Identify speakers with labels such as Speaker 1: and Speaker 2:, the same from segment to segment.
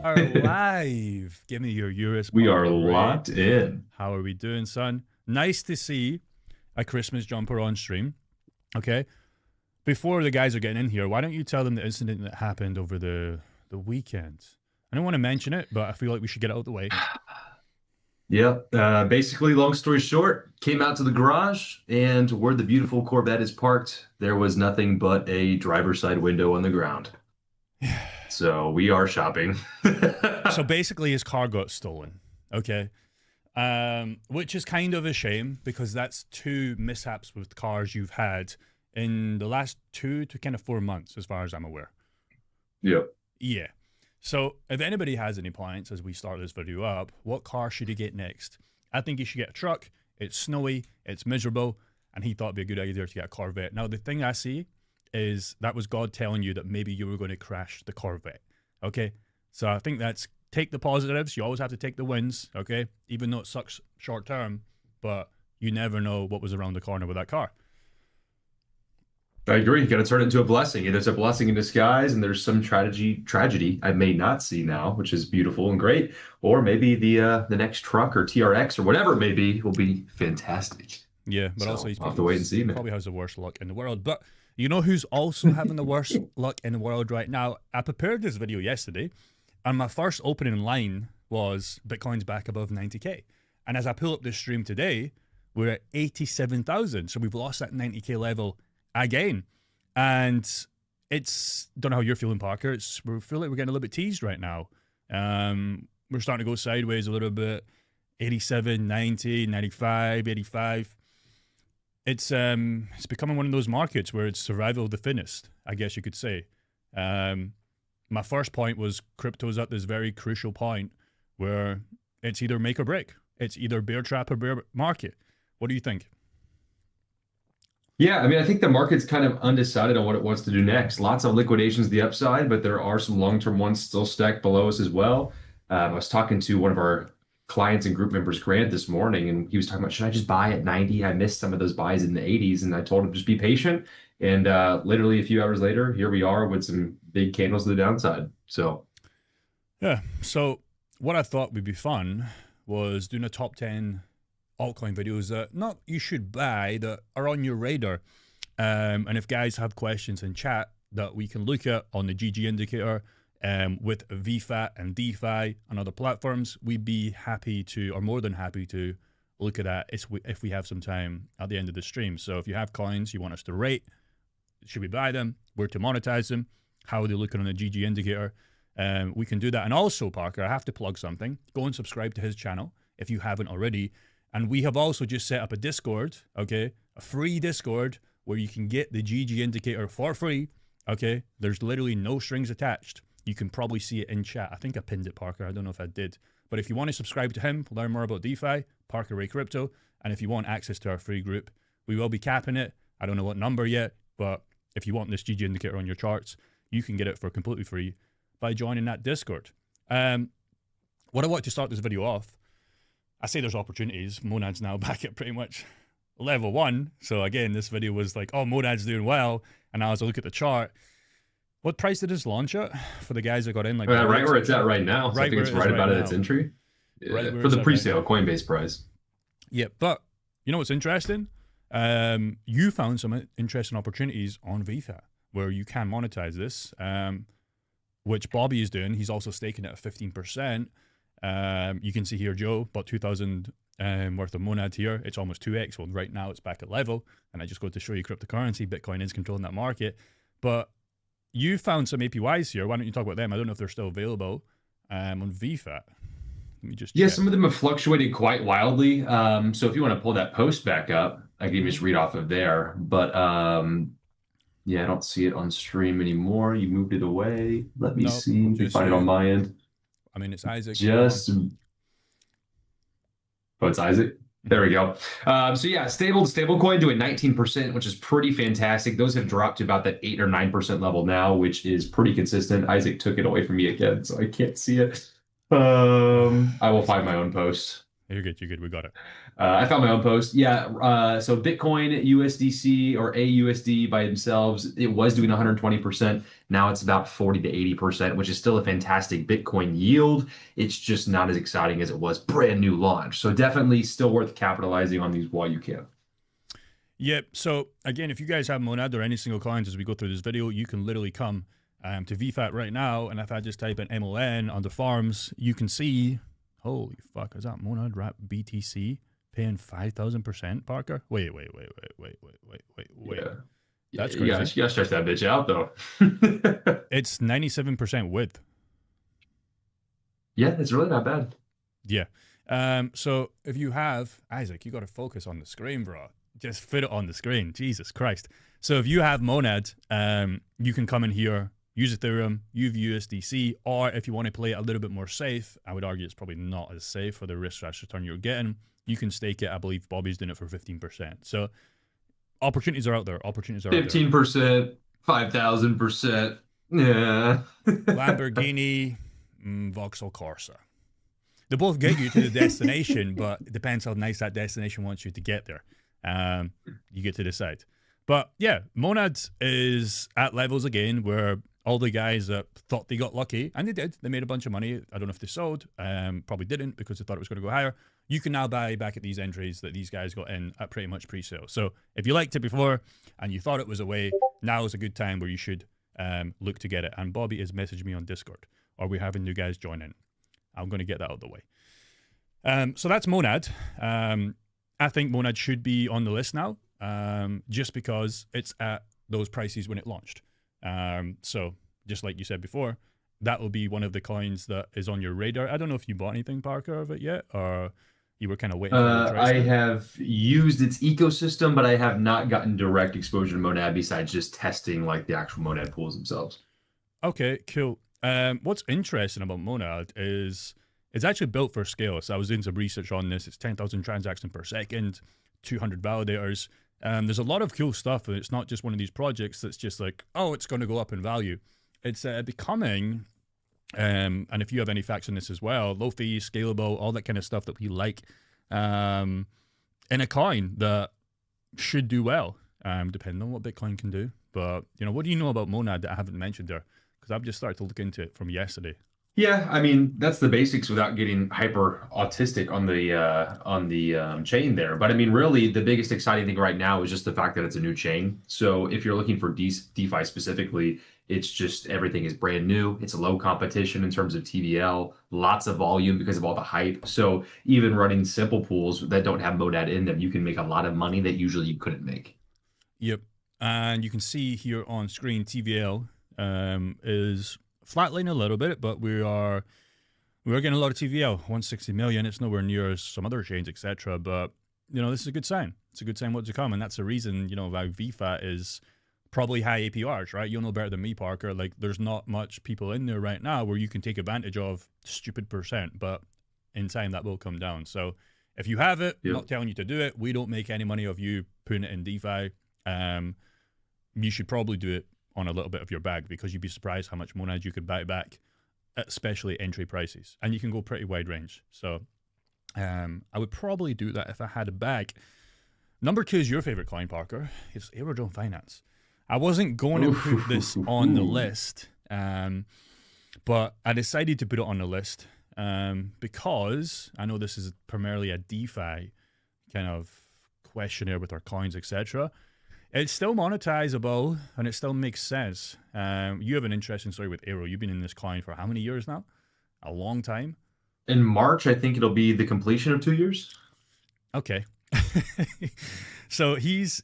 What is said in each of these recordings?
Speaker 1: are live. Give me your US
Speaker 2: We are
Speaker 1: parker
Speaker 2: locked
Speaker 1: rate.
Speaker 2: in.
Speaker 1: How are we doing, son? Nice to see a Christmas jumper on stream. Okay. Before the guys are getting in here, why don't you tell them the incident that happened over the weekend? I don't want to mention it, but I feel like we should get it out of the way.
Speaker 2: Yep. Basically, long story short, came out to the garage, and where the beautiful Corvette is parked, there was nothing but a driver's side window on the ground. So we are shopping.
Speaker 1: So basically, his car got stolen. Okay. Which is kind of a shame because that's two mishaps with cars you've had in the last 2 to kind of 4 months, as far as I'm aware.
Speaker 2: Yep.
Speaker 1: Yeah. So if anybody has any plans as we start this video up, what car should he get next? I think he should get a truck. It's snowy, it's miserable, and he thought it'd be a good idea to get a Corvette. Now, the thing I see is that was God telling you that maybe you were going to crash the Corvette. Okay? So I think that's take the positives. You always have to take the wins, okay? Even though it sucks short term, but you never know what was around the corner with that car.
Speaker 2: I agree. You got to turn it into a blessing. Either it's a blessing in disguise, and there's some tragedy I may not see now, which is beautiful and great, or maybe the next truck or TRX or whatever it may be will be fantastic.
Speaker 1: Yeah, but
Speaker 2: So,
Speaker 1: also he's
Speaker 2: I'll have to wait and see, man.
Speaker 1: probably has the worst luck in the world. But you know who's also having the worst luck in the world right now? I prepared this video yesterday, and my first opening line was Bitcoin's back above 90K. And as I pull up this stream today, we're at 87,000. So we've lost that 90K level again. And it's, don't know how you're feeling, Parker. We feel like we're getting a little bit teased right now. We're starting to go sideways a little bit. 87, 90, 95, 85. It's becoming one of those markets where it's survival of the fittest, I guess you could say. My first point was crypto's at this very crucial point where it's either make or break. It's either bear trap or bear market. What do you think?
Speaker 2: Yeah, I mean, I think the market's kind of undecided on what it wants to do next. Lots of liquidations to the upside, but there are some long-term ones still stacked below us as well. I was talking to one of our clients and group members, Grant, this morning, and he was talking about, should I just buy at 90? I missed some of those buys in the 80s, and I told him just be patient. And literally a few hours later, here we are with some big candles to the downside. So,
Speaker 1: yeah. So what I thought would be fun was doing a top 10 altcoin videos that not you should buy, that are on your radar. And if guys have questions in chat that we can look at on the GG indicator with VFAT and DeFi and other platforms, we'd be happy to, or more than happy to, look at that if we have some time at the end of the stream. So if you have coins you want us to rate, should we buy them? Where to monetize them? How are they looking on the GG indicator? We can do that. And also, Parker, I have to plug something. Go and subscribe to his channel if you haven't already. And we have also just set up a Discord, okay? A free Discord where you can get the GG indicator for free, okay? There's literally no strings attached. You can probably see it in chat. I think I pinned it, Parker. I don't know if I did. But if you want to subscribe to him, learn more about DeFi, Parker Ray Crypto, and if you want access to our free group, we will be capping it. I don't know what number yet, but if you want this GG indicator on your charts, you can get it for completely free by joining that Discord. What I want to start this video off, I say there's opportunities. Monad's now back at pretty much level 1. So again, this video was like, oh, Monad's doing well. And now as I look at the chart, what price did this launch at for the guys that got in? Like
Speaker 2: right where it's at right now. So I think it's right about at its entry.
Speaker 1: Right
Speaker 2: for the pre-sale Coinbase price.
Speaker 1: Yeah, but you know what's interesting? You found some interesting opportunities on VFAT where you can monetize this, which Bobby is doing. He's also staking it at 15%. You can see here, Joe, bought 2,000 worth of Monad here. It's almost 2x. Well, right now it's back at level. And I just go to show you cryptocurrency. Bitcoin is controlling that market. But you found some APYs here. Why don't you talk about them? I don't know if they're still available on VFAT. Let me just check.
Speaker 2: Yeah, some of them have fluctuated quite wildly. So if you want to pull that post back up, I can just read off of there. But yeah, I don't see it on stream anymore. You moved it away. Let me see. Let me find it on my end.
Speaker 1: I mean, it's Isaac.
Speaker 2: Oh, it's Isaac. There we go. So yeah, stablecoin doing 19%, which is pretty fantastic. Those have dropped to about that 8 or 9% level now, which is pretty consistent. Isaac took it away from me again, so I can't see it. I will find my own post.
Speaker 1: You're good. You're good. We got it.
Speaker 2: I found my own post. Yeah. So Bitcoin, USDC or AUSD by themselves, it was doing 120%. Now it's about 40 to 80%, which is still a fantastic Bitcoin yield. It's just not as exciting as it was brand new launch. So definitely still worth capitalizing on these while you can.
Speaker 1: Yep. So again, if you guys have Monad or any single coins as we go through this video, you can literally come to VFAT right now. And if I just type in MLN under farms, you can see, holy fuck, is that Monad Wrap BTC paying 5,000%, Parker? Wait.
Speaker 2: Yeah.
Speaker 1: That's
Speaker 2: You
Speaker 1: crazy.
Speaker 2: gotta stretch that bitch out though.
Speaker 1: It's 97% width.
Speaker 2: Yeah, it's really not bad.
Speaker 1: Yeah. So if you have, Isaac, you got to focus on the screen, bro. Just fit it on the screen. Jesus Christ. So if you have Monad, you can come in here, use Ethereum, use USDC, or if you want to play it a little bit more safe, I would argue it's probably not as safe for the risk/return you're getting. You can stake it. I believe Bobby's doing it for 15%. So opportunities are out there.
Speaker 2: 15%, 5,000%. Yeah.
Speaker 1: Lamborghini, Vauxhall Corsa. They both get you to the destination, but it depends how nice that destination wants you to get there. You get to decide. But yeah, Monad is at levels again where all the guys that thought they got lucky, and they did, they made a bunch of money. I don't know if they sold, probably didn't because they thought it was going to go higher. You can now buy back at these entries that these guys got in at pretty much pre-sale. So if you liked it before and you thought it was away, now is a good time where you should look to get it. And Bobby has messaged me on Discord, or we're having new guys join in. I'm going to get that out of the way. So that's Monad. I think Monad should be on the list now, just because it's at those prices when it launched. So just like you said before, that will be one of the coins that is on your radar. I don't know if you bought anything, Parker, of it yet, or you were kind of waiting for the
Speaker 2: I have used its ecosystem, but I have not gotten direct exposure to Monad besides just testing like the actual Monad pools themselves.
Speaker 1: Okay, cool. What's interesting about Monad is it's actually built for scale. So I was doing some research on this. It's 10,000 transactions per second, 200 validators. There's a lot of cool stuff, and it's not just one of these projects that's just like, oh, it's going to go up in value. It's becoming, and if you have any facts on this as well, low fees, scalable, all that kind of stuff that we like, in a coin that should do well, depending on what Bitcoin can do. But, what do you know about Monad that I haven't mentioned there? Because I've just started to look into it from yesterday.
Speaker 2: Yeah, I mean that's the basics without getting hyper autistic on the chain there. But I mean, really, the biggest exciting thing right now is just the fact that it's a new chain. So if you're looking for DeFi specifically, it's just everything is brand new. It's a low competition in terms of TVL, lots of volume because of all the hype. So even running simple pools that don't have Monad in them, you can make a lot of money that usually you couldn't make.
Speaker 1: Yep, and you can see here on screen TVL is flatlining a little bit, but we are getting a lot of TVL, 160 million. It's nowhere near as some other chains, etc. But this is a good sign. It's a good sign what's to come, and that's the reason why VFAT is probably high APRs, right? You'll know better than me, Parker. Like, there's not much people in there right now where you can take advantage of stupid percent, but in time that will come down. So if you have it, I'm not telling you to do it. We don't make any money of you putting it in DeFi. You should probably do it on a little bit of your bag, because you'd be surprised how much Monad you could buy back, especially entry prices. And you can go pretty wide range. So I would probably do that if I had a bag. Number 2 is your favorite coin, Parker. It's Aerodrome Finance. I wasn't going to put this on the list, but I decided to put it on the list because I know this is primarily a DeFi kind of questionnaire with our coins, etc. It's still monetizable, and it still makes sense. You have an interesting story with Aero. You've been in this coin for how many years now? A long time.
Speaker 2: In March, I think it'll be the completion of 2 years.
Speaker 1: Okay. So he's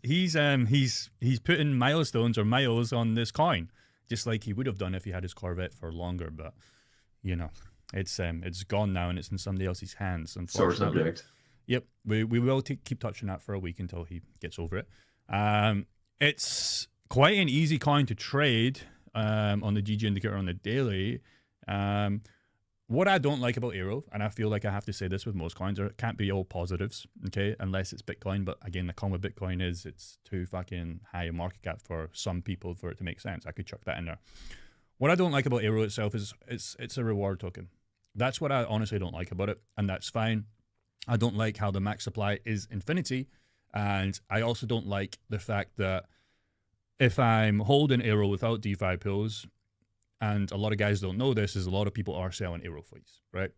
Speaker 1: putting milestones or miles on this coin, just like he would have done if he had his Corvette for longer. But it's gone now, and it's in somebody else's hands.
Speaker 2: Sore subject.
Speaker 1: Yep, we will keep touching that for a week until he gets over it. It's quite an easy coin to trade on the GG indicator on the daily. What I don't like about Aero, and I feel like I have to say this with most coins, it can't be all positives, okay, unless it's Bitcoin. But again, the con with Bitcoin is it's too fucking high a market cap for some people for it to make sense. I could chuck that in there. What I don't like about Aero itself is it's a reward token. That's what I honestly don't like about it, and that's fine. I don't like how the max supply is infinity. And I also don't like the fact that if I'm holding Aero without DeFi pools, and a lot of guys don't know this, is a lot of people are selling Aero fleets, right?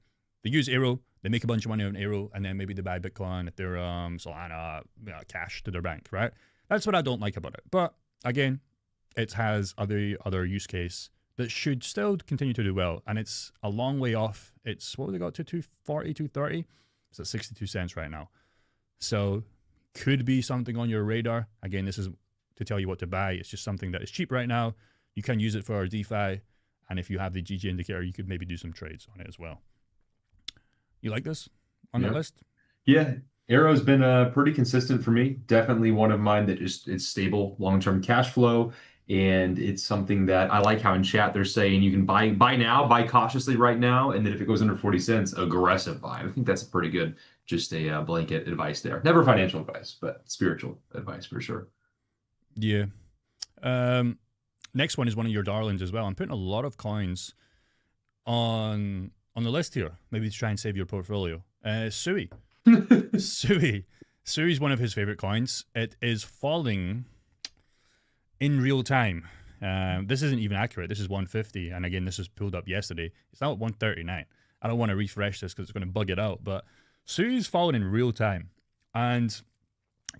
Speaker 1: They use Aero, they make a bunch of money on Aero, and then maybe they buy Bitcoin, Ethereum, Solana, cash to their bank, right? That's what I don't like about it. But again, it has other use case that should still continue to do well. And it's a long way off. It's, what would they got to, 240, 230? It's at 62 cents right now. So could be something on your radar. Again, this is to tell you what to buy. It's just something that is cheap right now. You can use it for DeFi. And if you have the GG indicator, you could maybe do some trades on it as well. You like this on that list?
Speaker 2: Yeah, Arrow's been pretty consistent for me. Definitely one of mine that just it's stable, long-term cash flow, and it's something that I like how in chat they're saying you can buy now, buy cautiously right now, and then if it goes under 40 cents, aggressive buy. I think that's a pretty good, just a blanket advice there. Never financial advice, but spiritual advice for sure.
Speaker 1: Yeah. Next one is one of your darlings as well. I'm putting a lot of coins on the list here, maybe to try and save your portfolio. Sui. Sui. Sui is one of his favorite coins. It is falling in real time. This isn't even accurate. This is 150. And again, this was pulled up yesterday. It's now at 139. I don't want to refresh this because it's going to bug it out. But Sui is falling in real time. And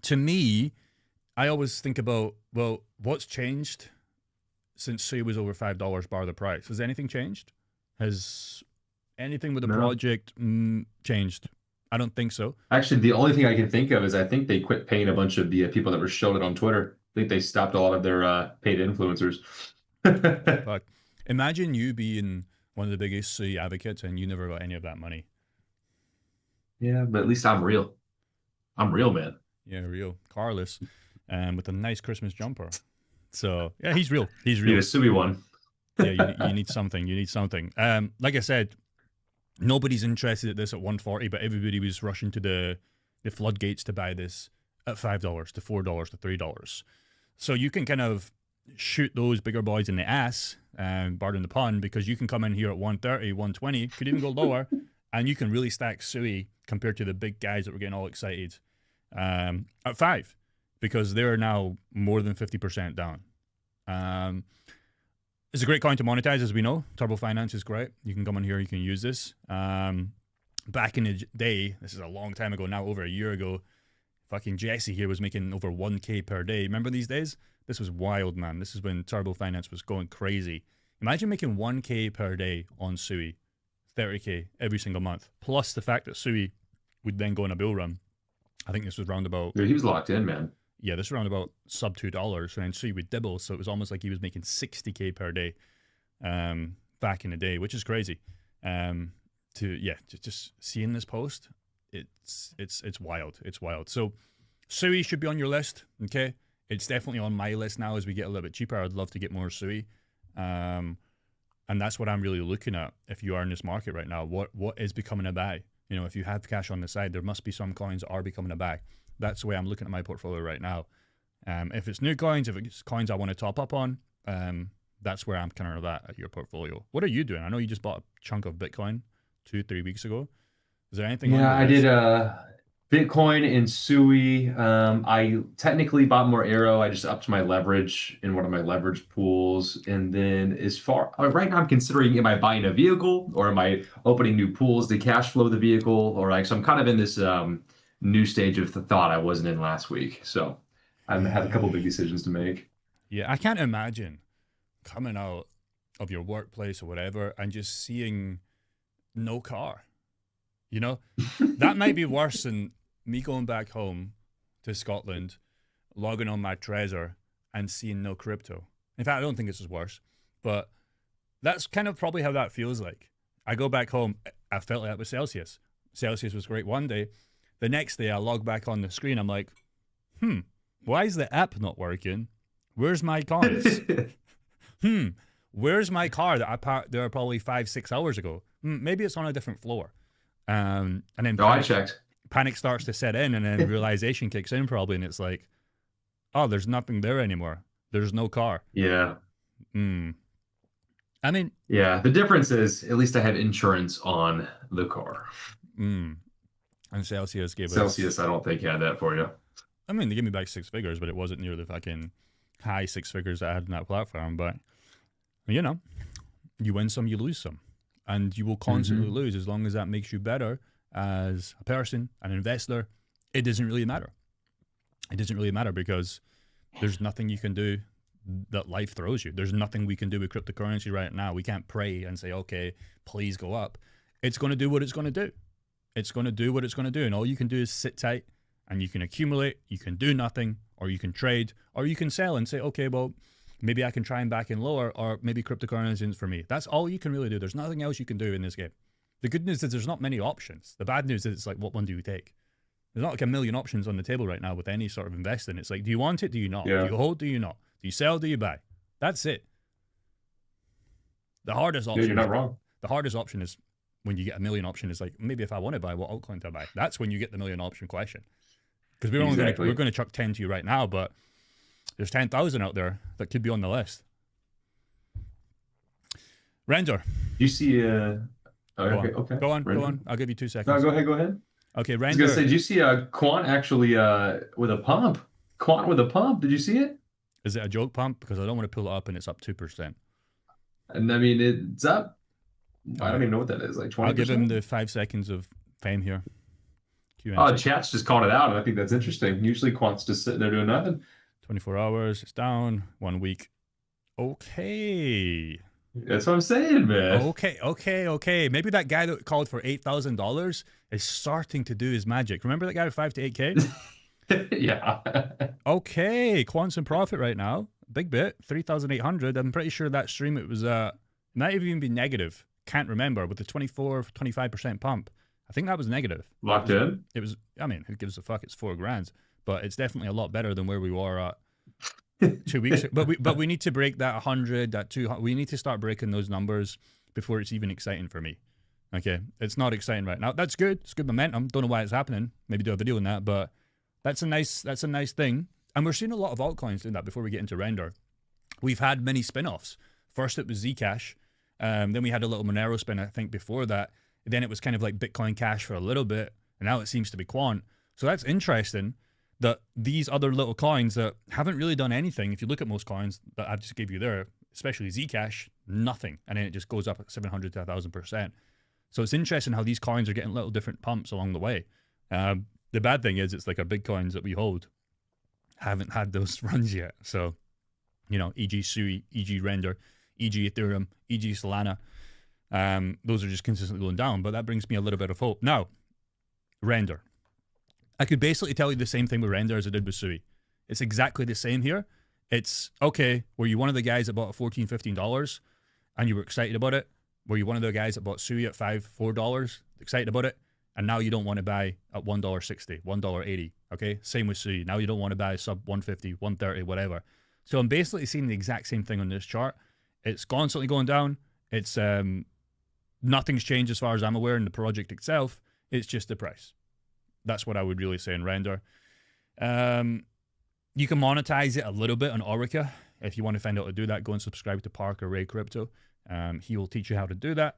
Speaker 1: to me, I always think about, well, what's changed since Sui was over $5 bar the price? Has anything changed? Has anything with the project changed? I don't think so.
Speaker 2: Actually, the only thing I can think of is I think they quit paying a bunch of the people that were showing it on Twitter. I think they stopped a lot of their paid influencers.
Speaker 1: But imagine you being one of the biggest Sui advocates and you never got any of that money.
Speaker 2: Yeah, but at least I'm real. I'm real, man.
Speaker 1: Yeah, real. Carlos, with a nice Christmas jumper. So, yeah, he's real. He's real.
Speaker 2: Need a Sui one.
Speaker 1: Yeah, you need something. You need something. Like I said, nobody's interested at this at 140, but everybody was rushing to the floodgates to buy this at $5 to $4 to $3. So you can kind of shoot those bigger boys in the ass, pardon the pun, because you can come in here at 130, 120, could even go lower, and you can really stack Sui compared to the big guys that were getting all excited at 5, because they're now more than 50% down. It's a great coin to monetize, as we know. Turbo Finance is great. You can come in here, you can use this. Back in the day, this is a long time ago now, over a year ago, fucking Jesse here was making over 1K per day. Remember these days? This was wild, man. This is when Turbo Finance was going crazy. Imagine making 1K per day on Sui, 30K every single month, plus the fact that Sui would then go on a bull run. I think this was round about...
Speaker 2: Dude, he was locked in, man.
Speaker 1: Yeah, this was around about sub $2, and then Sui would dibble, so it was almost like he was making 60K per day back in the day, which is crazy. Just seeing this post, it's wild. It's wild. So Sui should be on your list, okay? It's definitely on my list now as we get a little bit cheaper. I'd love to get more Sui. And that's what I'm really looking at if you are in this market right now. What is becoming a buy? You know, if you have cash on the side, there must be some coins that are becoming a buy. That's the way I'm looking at my portfolio right now. If it's new coins, if it's coins I want to top up on, that's where I'm kind of at your portfolio. What are you doing? I know you just bought a chunk of Bitcoin 2-3 weeks ago. Is there anything?
Speaker 2: Yeah, I did Bitcoin and Sui. I technically bought more Arrow. I just upped my leverage in one of my leverage pools. And then as far right now, I'm considering, am I buying a vehicle or am I opening new pools to cash flow the vehicle? Or like, so I'm kind of in this new stage of the thought I wasn't in last week. So I have a couple big decisions to make.
Speaker 1: Yeah, I can't imagine coming out of your workplace or whatever and just seeing no car. You know, that might be worse than me going back home to Scotland, logging on my Trezor and seeing no crypto. In fact, I don't think this is worse, but that's kind of probably how that feels like. I go back home, I felt like that with Celsius. Celsius was great one day. The next day I log back on the screen, I'm like, why is the app not working? Where's my coins? Where's my car that I parked there probably 5-6 hours ago? Maybe it's on a different floor. And then
Speaker 2: I checked.
Speaker 1: Panic starts to set in, and then realization kicks in probably, and it's like, oh, there's nothing there anymore. There's no car.
Speaker 2: Yeah.
Speaker 1: I mean,
Speaker 2: yeah, the difference is at least I have insurance on the car.
Speaker 1: And Celsius gave us...
Speaker 2: Celsius, I don't think had that for you.
Speaker 1: I mean, they gave me back 6 figures, but it wasn't near the fucking high 6 figures that I had in that platform. But, you know, you win some, you lose some. And you will constantly lose as long as that makes you better as a person, an investor. It doesn't really matter. It doesn't really matter because there's nothing you can do that life throws you. There's nothing we can do with cryptocurrency right now. We can't pray and say, okay, please go up. It's going to do what it's going to do. It's going to do what it's going to do. And all you can do is sit tight and you can accumulate, you can do nothing, or you can trade, or you can sell and say, okay, well, maybe I can try and back in lower, or maybe cryptocurrency isn't for me. That's all you can really do. There's nothing else you can do in this game. The good news is there's not many options. The bad news is it's like, what one do you take? There's not like a million options on the table right now with any sort of investing. It's like, do you want it? Do you not?
Speaker 2: Yeah.
Speaker 1: Do you hold? Do you not? Do you sell? Do you buy? That's it. The hardest option.
Speaker 2: Yeah, you're not wrong.
Speaker 1: The hardest option is when you get a million option. Is like, maybe if I want to buy, what altcoin do I buy? That's when you get the million option question. Because we're going to chuck 10 to you right now, but there's 10,000 out there that could be on the list. Render.
Speaker 2: You see
Speaker 1: Go on. I'll give you 2 seconds.
Speaker 2: No, go ahead.
Speaker 1: Okay,
Speaker 2: I was
Speaker 1: Render.
Speaker 2: gonna say, did you see Quant actually with a pump? Quant with a pump. Did you see it?
Speaker 1: Is it a joke pump? Because I don't want to pull it up and it's up 2%.
Speaker 2: And I mean, it's up. I don't even know what that is. Like 20%.
Speaker 1: I'll give him the 5 seconds of fame here.
Speaker 2: Oh, chat's just calling it out, and I think that's interesting. Usually Quant's just sitting there doing nothing.
Speaker 1: 24 hours, it's down. 1 week. Okay.
Speaker 2: That's what I'm saying, man.
Speaker 1: Okay. Maybe that guy that called for $8,000 is starting to do his magic. Remember that guy with 5 to 8K?
Speaker 2: Yeah.
Speaker 1: Okay, Quant's in profit right now. Big bit, 3,800. I'm pretty sure that stream, it was, might have even been negative. Can't remember, with the 25% pump. I think that was negative.
Speaker 2: Locked in?
Speaker 1: It was, I mean, who gives a fuck? It's $4,000. But it's definitely a lot better than where we were at 2 weeks ago. But we need to break that 100, that 200. We need to start breaking those numbers before it's even exciting for me. Okay, it's not exciting right now. That's good. It's good momentum. Don't know why it's happening. Maybe do a video on that, but that's a nice thing. And we're seeing a lot of altcoins doing that before we get into Render. We've had many spin-offs. First it was Zcash. Then we had a little Monero spin, I think, before that. Then it was kind of like Bitcoin Cash for a little bit. And now it seems to be Quant. So that's interesting that these other little coins that haven't really done anything, if you look at most coins that I just gave you there, especially Zcash, nothing. And then it just goes up at 700 to 1,000%. So it's interesting how these coins are getting little different pumps along the way. The bad thing is it's like our big coins that we hold haven't had those runs yet. So, you know, e.g. Sui, e.g. Render, e.g. Ethereum, e.g. Solana. Those are just consistently going down, but that brings me a little bit of hope. Now, Render. I could basically tell you the same thing with Render as I did with Sui. It's exactly the same here. It's, okay, were you one of the guys that bought at $14, $15 and you were excited about it? Were you one of the guys that bought Sui at $5, $4, excited about it? And now you don't want to buy at $1.60, $1.80, okay? Same with Sui. Now you don't want to buy sub 150, 130, whatever. So I'm basically seeing the exact same thing on this chart. It's constantly going down. It's nothing's changed as far as I'm aware in the project itself. It's just the price. That's what I would really say in Render. You can monetize it a little bit on Orica. If you want to find out how to do that, go and subscribe to Parker Ray Crypto. He will teach you how to do that.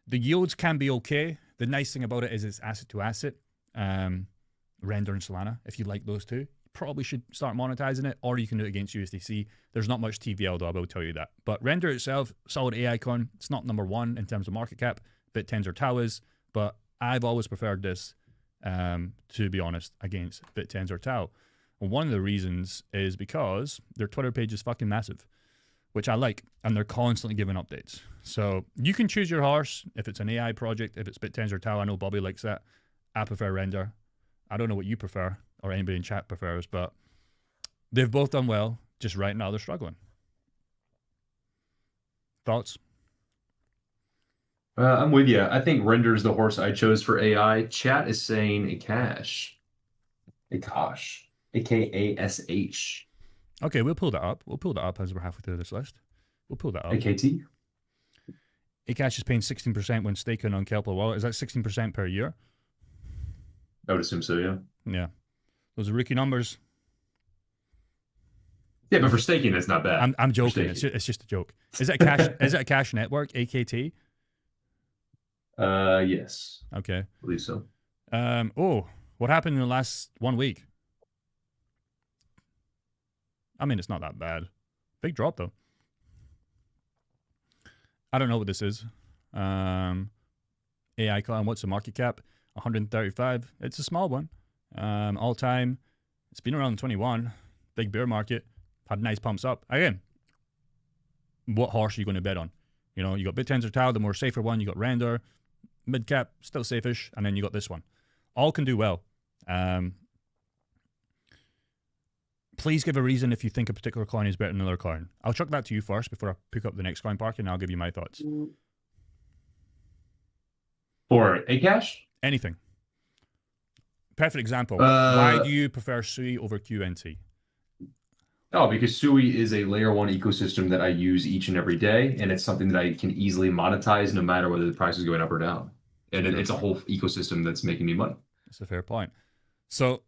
Speaker 1: The yields can be okay. The nice thing about it is it's asset to asset. Render and Solana, if you like those two, probably should start monetizing it, or you can do it against USDC. There's not much TVL though, I will tell you that. But Render itself, solid AI coin. It's not number one in terms of market cap. Bittensor Tau is, but I've always preferred this, to be honest, against Bittensor Tau. And one of the reasons is because their Twitter page is fucking massive, which I like, and they're constantly giving updates. So you can choose your horse. If it's an AI project, if it's Bittensor Tau, I know Bobby likes that. I prefer Render. I don't know what you prefer or anybody in chat prefers, but they've both done well. Just right now they're struggling. Thoughts?
Speaker 2: I'm with you. I think Render is the horse I chose for AI. Chat is saying Akash, AKASH.
Speaker 1: Okay, we'll pull that up. We'll pull that up as we're halfway through this list. We'll pull that up.
Speaker 2: AKT.
Speaker 1: Akash is paying 16% when staking on Kepler Wallet. Is that 16% per year?
Speaker 2: I would assume so, yeah.
Speaker 1: Yeah. Those are rookie numbers.
Speaker 2: Yeah, but for staking, it's not bad.
Speaker 1: I'm joking. It's just a joke. Is it a cash? Is it a Cash Network? AKT?
Speaker 2: Yes.
Speaker 1: Okay.
Speaker 2: I believe so.
Speaker 1: What happened in the last 1 week? I mean, it's not that bad. Big drop though. I don't know what this is. AI coin. What's the market cap? 135. It's a small one. All time. It's been around 21. Big bear market. Had nice pumps up. Again, what horse are you going to bet on? You know, you got Bittensor Tau, the more safer one. You got Render, mid cap, still safe-ish, and then you got this one. All can do well. Please give a reason if you think a particular coin is better than another coin. I'll chuck that to you first before I pick up the next coin park, and I'll give you my thoughts.
Speaker 2: For Akash?
Speaker 1: Anything. Perfect example. Why do you prefer SUI over QNT?
Speaker 2: Oh, because SUI is a layer one ecosystem that I use each and every day, and it's something that I can easily monetize no matter whether the price is going up or down. And it's a whole ecosystem that's making me money.
Speaker 1: That's a fair point. So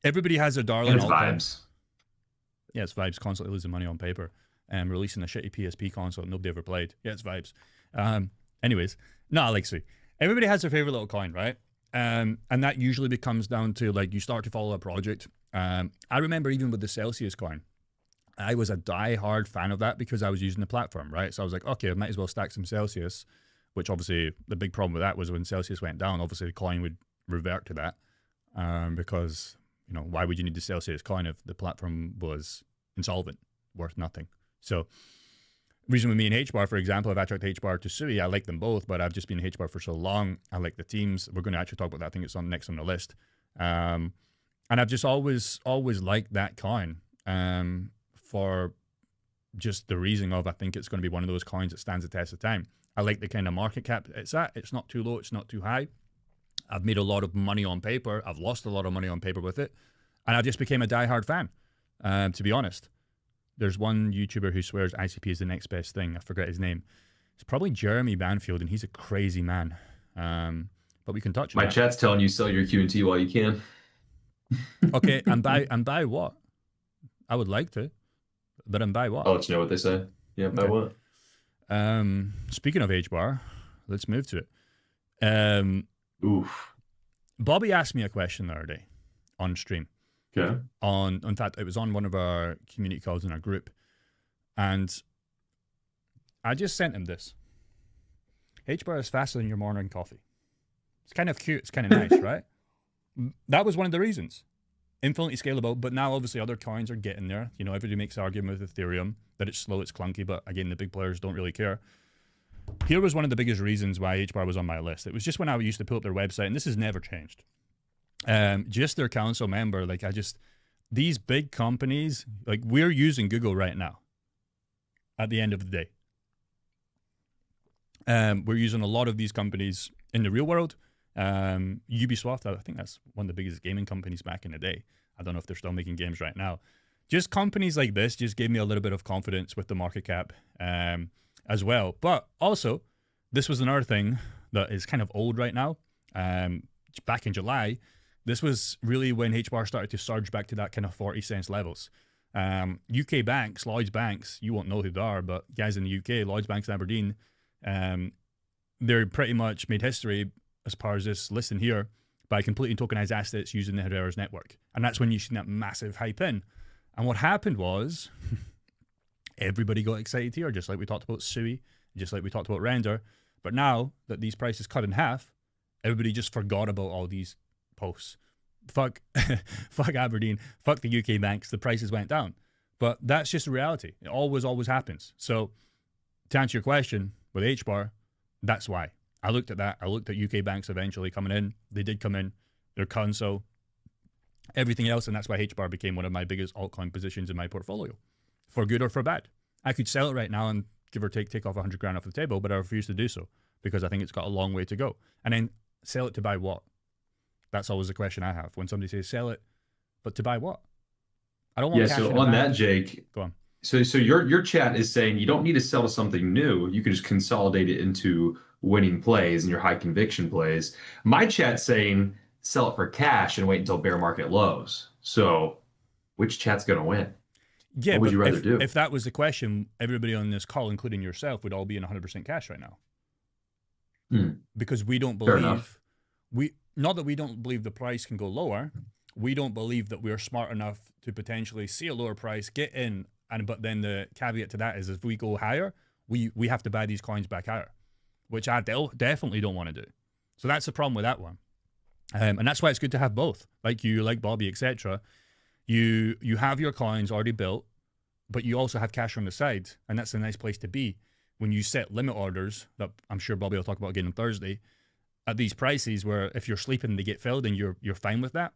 Speaker 1: everybody has their darling.
Speaker 2: And it's vibes.
Speaker 1: Yeah, it's vibes. Constantly losing money on paper and releasing a shitty PSP console that nobody ever played. Yeah, it's vibes. Anyways, no, I like SUI. Everybody has their favorite little coin, right? And that usually becomes down to like you start to follow a project. I remember even with the Celsius coin, I was a die-hard fan of that because I was using the platform, right? So I was like, okay, I might as well stack some Celsius, which obviously the big problem with that was when Celsius went down, obviously the coin would revert to that because, you know, why would you need the Celsius coin if the platform was insolvent, worth nothing? So reason with me and HBAR, for example, if I chucked HBAR to SUI, I like them both, but I've just been HBAR for so long. I like the teams. We're going to actually talk about that. I think it's on next on the list. And I've just always liked that coin for just the reason of I think it's going to be one of those coins that stands the test of time. I like the kind of market cap it's at. It's not too low. It's not too high. I've made a lot of money on paper. I've lost a lot of money on paper with it. And I just became a diehard fan, to be honest. There's one YouTuber who swears ICP is the next best thing. I forget his name. It's probably Jeremy Banfield, and he's a crazy man. But we can touch on
Speaker 2: My chat's telling you sell your Q&T while you can.
Speaker 1: Okay, and buy what? I would like to, but buy what?
Speaker 2: I'll let you know what they say. Yeah, buy what?
Speaker 1: Speaking of HBAR, let's move to it.
Speaker 2: Oof.
Speaker 1: Bobby asked me a question the other day on stream.
Speaker 2: Okay.
Speaker 1: In fact, it was on one of our community calls in our group, and I just sent him this. HBAR is faster than your morning coffee. It's kind of cute. It's kind of nice, right? That was one of the reasons. Infinitely scalable, but now obviously other coins are getting there. You know, everybody makes the argument with Ethereum that it's slow, it's clunky, but again, the big players don't really care. Here was one of the biggest reasons why HBAR was on my list. It was just when I used to pull up their website, and this has never changed. Just their council member, like these big companies, like we're using Google right now at the end of the day. We're using a lot of these companies in the real world. Ubisoft, I think that's one of the biggest gaming companies back in the day. I don't know if they're still making games right now. Just companies like this just gave me a little bit of confidence with the market cap as well. But also, this was another thing that is kind of old right now. Back in July, this was really when HBAR started to surge back to that kind of 40 cents levels. UK banks, Lloyds Banks, you won't know who they are, but guys in the UK, Lloyds Banks in Aberdeen, they're pretty much made history as far as this listing here by completely tokenized assets using the Hedera's network. And that's when you see that massive hype in. And what happened was everybody got excited here, just like we talked about SUI, just like we talked about Render. But now that these prices cut in half, everybody just forgot about all these posts. Fuck Aberdeen, fuck the UK banks, the prices went down. But that's just a reality. It always happens. So to answer your question, with HBAR, that's why. I looked at that. I looked at UK banks eventually coming in. They did come in. Their console, everything else, and that's why HBAR became one of my biggest altcoin positions in my portfolio, for good or for bad. I could sell it right now and give or take off 100 grand off the table, but I refuse to do so because I think it's got a long way to go. And then sell it to buy what? That's always the question I have when somebody says sell it, but to buy what? I don't want cash.
Speaker 2: So on that, Jake,
Speaker 1: go on.
Speaker 2: So your chat is saying you don't need to sell something new. You can just consolidate it into winning plays and your high conviction plays. My chat's saying sell it for cash and wait until bear market lows. So which chat's going to win?
Speaker 1: Yeah,
Speaker 2: what would you rather do?
Speaker 1: If that was the question, everybody on this call, including yourself, would all be in 100% cash right now. Because we don't believe not that we don't believe the price can go lower. We don't believe that we're smart enough to potentially see a lower price, get in, but then the caveat to that is if we go higher, we have to buy these coins back higher, which I definitely don't want to do. So that's the problem with that one. And that's why it's good to have both, like you, like Bobby, etc. You have your coins already built, but you also have cash on the side, and that's a nice place to be. When you set limit orders, that I'm sure Bobby will talk about again on Thursday, at these prices where if you're sleeping, they get filled and you're fine with that.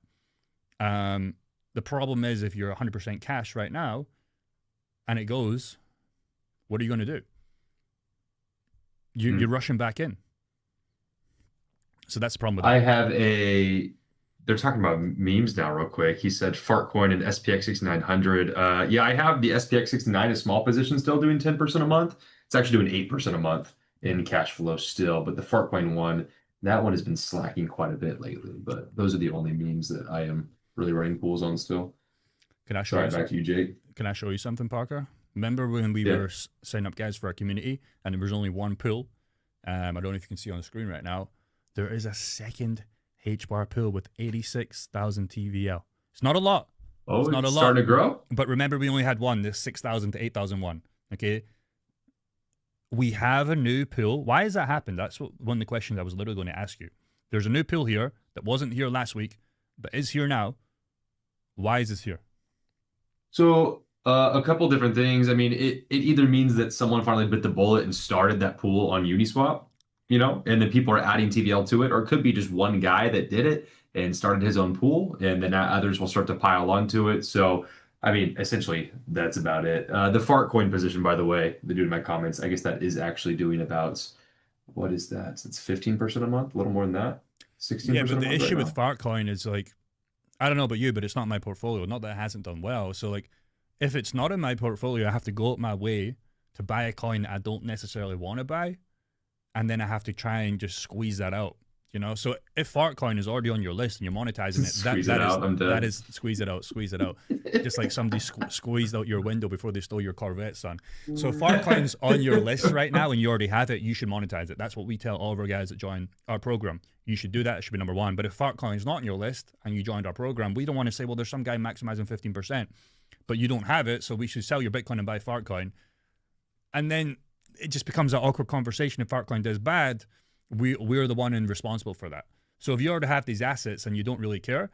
Speaker 1: The problem is if you're 100% cash right now and it goes, what are you going to do? You're rushing back in. So that's the problem with that.
Speaker 2: They're talking about memes now real quick. He said Fartcoin and SPX 6900. Yeah, I have the SPX 69, a small position, still doing 10% a month. It's actually doing 8% a month in cash flow still. But the Fartcoin one, that one has been slacking quite a bit lately. But those are the only memes that I am really running pools on still.
Speaker 1: Can I show you
Speaker 2: back to you, Jake.
Speaker 1: Can I show you something, Parker? Remember when we were signing up guys for our community and there was only one pool? I don't know if you can see on the screen right now. There is a second HBAR pool with 86,000 TVL. It's not a lot.
Speaker 2: Oh,
Speaker 1: it's not a lot.
Speaker 2: Starting to grow?
Speaker 1: But remember, we only had one, this 6,000 to 8,001. Okay? We have a new pool. Why has that happened? That's one of the questions I was literally going to ask you. There's a new pool here that wasn't here last week, but is here now. Why is this here?
Speaker 2: So a couple different things. I mean, it either means that someone finally bit the bullet and started that pool on Uniswap, and then people are adding TVL to it, or it could be just one guy that did it and started his own pool, and then others will start to pile onto it. So, I mean, essentially, that's about it. The Fartcoin position, by the way, the dude in my comments, I guess that is actually doing about, what is that? It's 15% a month, a little more than that. 16%.
Speaker 1: Yeah, but the issue with Fartcoin is like, I don't know about you, but it's not my portfolio. Not that it hasn't done well. So like, if it's not in my portfolio, I have to go out my way to buy a coin that I don't necessarily want to buy, and then I have to try and just squeeze that out. So if Fartcoin is already on your list and you're monetizing it, that is squeeze it out. Just like somebody squeezed out your window before they stole your Corvette, son. So if Fartcoin's on your list right now and you already have it, you should monetize it. That's what we tell all of our guys that join our program. You should do that. It should be number one. But if Fartcoin's not on your list and you joined our program, we don't want to say, well, there's some guy maximizing 15%, but you don't have it, so we should sell your Bitcoin and buy Fartcoin. And then it just becomes an awkward conversation. If Fartcoin does bad, we're the one responsible for that. So if you already have these assets and you don't really care,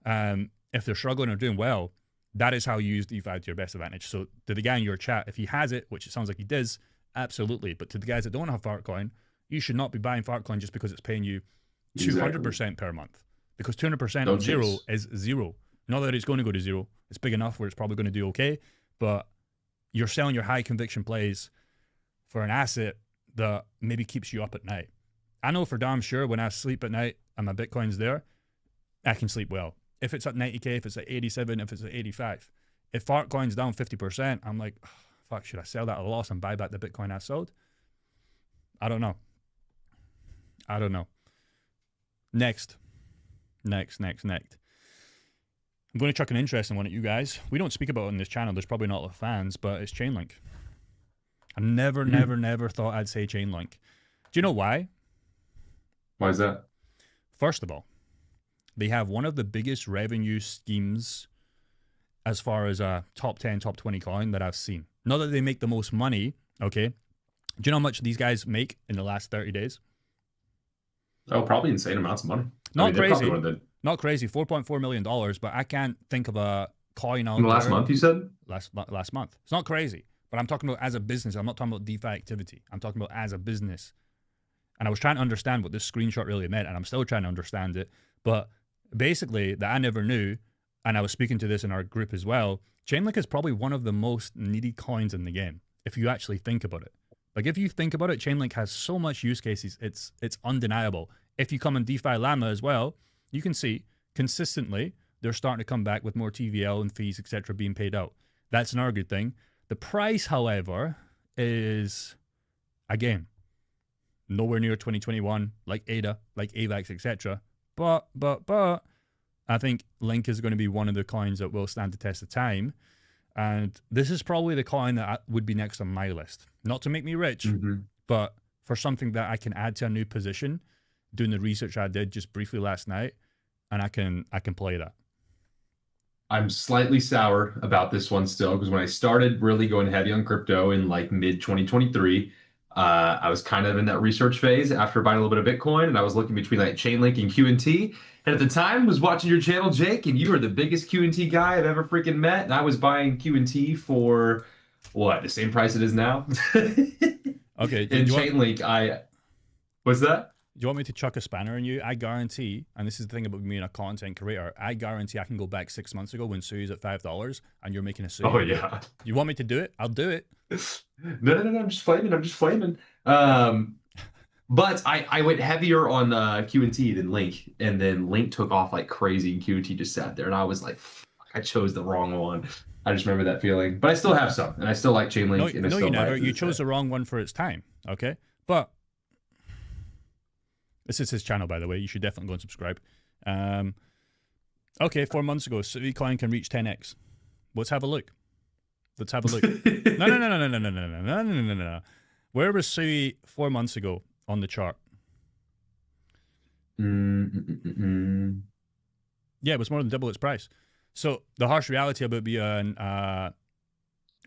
Speaker 1: if they're struggling or doing well, that is how you use DeFi to your best advantage. So to the guy in your chat, if he has it, which it sounds like he does, absolutely. But to the guys that don't have Fartcoin, you should not be buying Fartcoin just because it's paying you 200% per month. Because 200% of zero is zero. Not that it's going to go to zero. It's big enough where it's probably going to do okay, but you're selling your high conviction plays for an asset that maybe keeps you up at night. I know for damn sure when I sleep at night and my Bitcoin's there, I can sleep well. If it's at 90K, if it's at 87, if it's at 85. If Fartcoin's down 50%, I'm like, oh, fuck, should I sell that at a loss and buy back the Bitcoin I sold? I don't know. Next. I'm going to chuck an interesting one at you guys. We don't speak about it on this channel. There's probably not a lot of fans, but it's Chainlink. I never thought I'd say Chainlink. Do you know why?
Speaker 2: Why is that?
Speaker 1: First of all, they have one of the biggest revenue schemes as far as a top 10, top 20 coin that I've seen. Not that they make the most money, okay? Do you know how much these guys make in the last 30 days?
Speaker 2: Oh, probably insane amounts of money.
Speaker 1: Not crazy. Not crazy. $4.4 million, but I can't think of a coin out
Speaker 2: in the last month, you said?
Speaker 1: Last month. It's not crazy, but I'm talking about as a business. I'm not talking about DeFi activity. I'm talking about as a business. And I was trying to understand what this screenshot really meant, and I'm still trying to understand it. But basically, that I never knew, and I was speaking to this in our group as well, Chainlink is probably one of the most needed coins in the game, if you actually think about it. Like, if you think about it, Chainlink has so much use cases, it's undeniable. If you come on DeFi Llama as well, you can see consistently they're starting to come back with more TVL and fees, etc., being paid out. That's another good thing. The price, however, is, again, nowhere near 2021, like ADA, like AVAX, etc. But I think Link is going to be one of the coins that will stand the test of time. And this is probably the coin that would be next on my list. Not to make me rich, but for something that I can add to a new position doing the research I did just briefly last night, and I can play that.
Speaker 2: I'm slightly sour about this one still because when I started really going heavy on crypto in like mid 2023, I was kind of in that research phase after buying a little bit of Bitcoin, and I was looking between like Chainlink and Q&T. And at the time, was watching your channel, Jake, and you were the biggest Q&T guy I've ever freaking met. And I was buying Q&T for what, the same price it is now?
Speaker 1: Okay.
Speaker 2: And Chainlink, what's that?
Speaker 1: Do you want me to chuck a spanner in you? I guarantee, and this is the thing about being a content creator, I guarantee I can go back 6 months ago when Sui's at $5 and you're making a Sui.
Speaker 2: Oh, yeah.
Speaker 1: You want me to do it? I'll do it.
Speaker 2: No, I'm just flaming. But I went heavier on Q&T than Link, and then Link took off like crazy, and Q&T just sat there, and I was like, fuck, I chose the wrong one. I just remember that feeling. But I still have some, and I still like Chainlink.
Speaker 1: No, you never. You chose the wrong one for its time, okay? But this is his channel, by the way. You should definitely go and subscribe. Okay, 4 months ago, Sui coin can reach 10x. Let's have a look. Let's have a look. No. Where was Sui 4 months ago on the chart? Yeah, it was more than double its price. So the harsh reality about being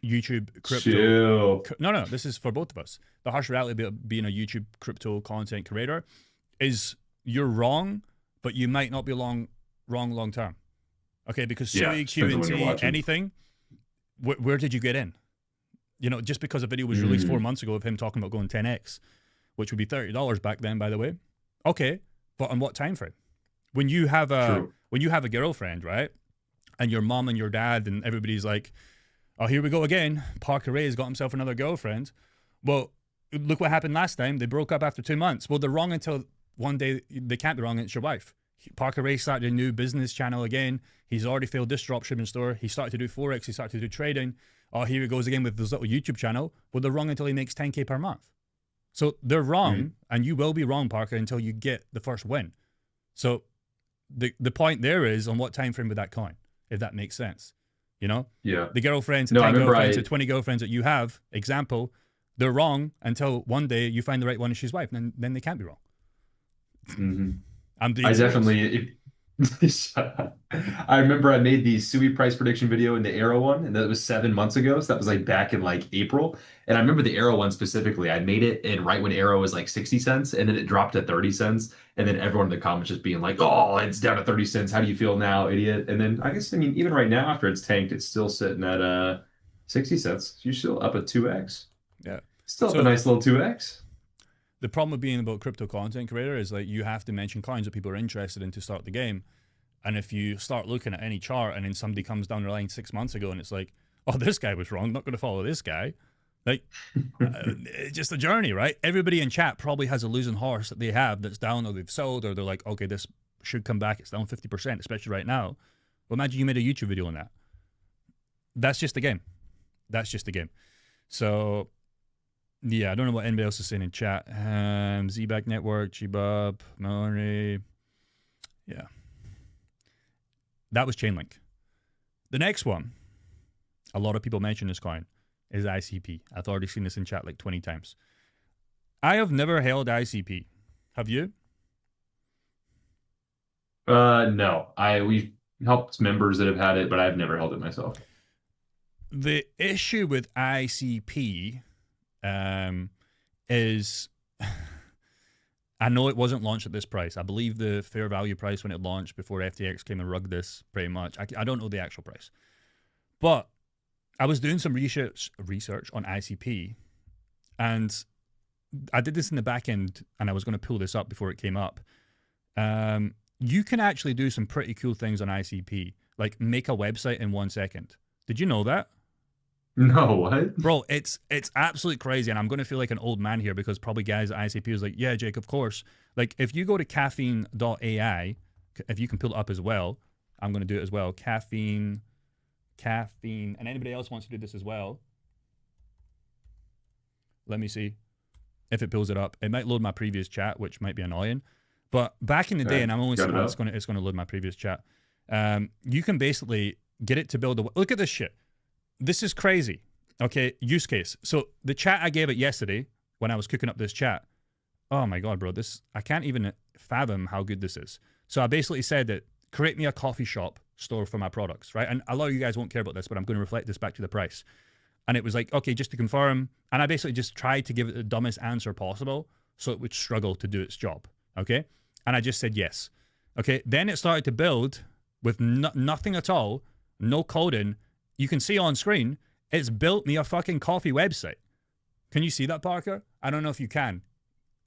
Speaker 1: YouTube crypto. No, this is for both of us. The harsh reality about being a YouTube crypto content creator is you're wrong, but you might not be wrong long term. Okay, because Sui, Q&T, anything, where did you get in? You know, just because a video was released 4 months ago of him talking about going 10x, which would be $30 back then, by the way. Okay, but on what time frame? When you have a girlfriend, right? And your mom and your dad and everybody's like, oh, here we go again. Parker Ray has got himself another girlfriend. Well, look what happened last time. They broke up after 2 months. Well, they're wrong until one day they can't be wrong. It's your wife. Parker Ray started a new business channel again. He's already failed this dropshipping store. He started to do Forex. He started to do trading. Oh, here he goes again with this little YouTube channel. Well, they're wrong until he makes 10K per month. So they're wrong, and you will be wrong, Parker, until you get the first win. So the point there is on what time frame with that coin, if that makes sense. You know?
Speaker 2: Yeah.
Speaker 1: The girlfriends, the 10 girlfriends, the 20 girlfriends that you have, example, they're wrong until one day you find the right one and she's wife, and then they can't be wrong.
Speaker 2: I definitely... I remember I made the Sui price prediction video in the Arrow one, and that was 7 months ago. So that was like back in like April. And I remember the Arrow one specifically. I made it in right when Arrow was like 60 cents, and then it dropped to 30 cents. And then everyone in the comments just being like, oh, it's down to 30 cents. How do you feel now, idiot? And then I mean, even right now after it's tanked, it's still sitting at 60 cents. You're still up at 2x.
Speaker 1: Yeah.
Speaker 2: Still up a nice little 2x.
Speaker 1: The problem with being about crypto content creator is like you have to mention coins that people are interested in to start the game. And if you start looking at any chart and then somebody comes down the line 6 months ago and it's like, oh, this guy was wrong, not going to follow this guy. Like, it's just a journey, right? Everybody in chat probably has a losing horse that they have that's down or they've sold, or they're like, okay, this should come back. It's down 50%, especially right now. Well, imagine you made a YouTube video on that. That's just the game. That's just the game. So... yeah, I don't know what anybody else is saying in chat. ZBack Network, Gbub, Melanie. Yeah. That was Chainlink. The next one, a lot of people mention this coin, is ICP. I've already seen this in chat like 20 times. I have never held ICP. Have you?
Speaker 2: No. We've helped members that have had it, but I've never held it myself.
Speaker 1: The issue with ICP... is I know it wasn't launched at this price. I believe the fair value price when it launched before FTX came and rugged this pretty much. I don't know the actual price. But I was doing some research on ICP, and I did this in the back end, and I was going to pull this up before it came up. You can actually do some pretty cool things on ICP, like make a website in 1 second. Did you know that?
Speaker 2: No, what?
Speaker 1: Bro, it's absolutely crazy, and I'm going to feel like an old man here because probably guys at ICP is like, yeah, Jake, of course. Like, if you go to caffeine.ai, if you can pull it up as well, I'm going to do it as well. Caffeine, and anybody else wants to do this as well. Let me see if it pulls it up. It might load my previous chat, which might be annoying. But back in the day, and I'm only saying it's going to load my previous chat, you can basically get it to build a... Look at this shit. This is crazy. Okay, use case. So the chat I gave it yesterday when I was cooking up this chat. Oh my God, bro. I can't even fathom how good this is. So I basically said that create me a coffee shop store for my products, right? And a lot of you guys won't care about this, but I'm going to reflect this back to the price. And it was like, okay, just to confirm. And I basically just tried to give it the dumbest answer possible so it would struggle to do its job, okay? And I just said yes, okay? Then it started to build with nothing at all, no coding. You can see on screen, it's built me a fucking coffee website. Can you see that, Parker? I don't know if you can.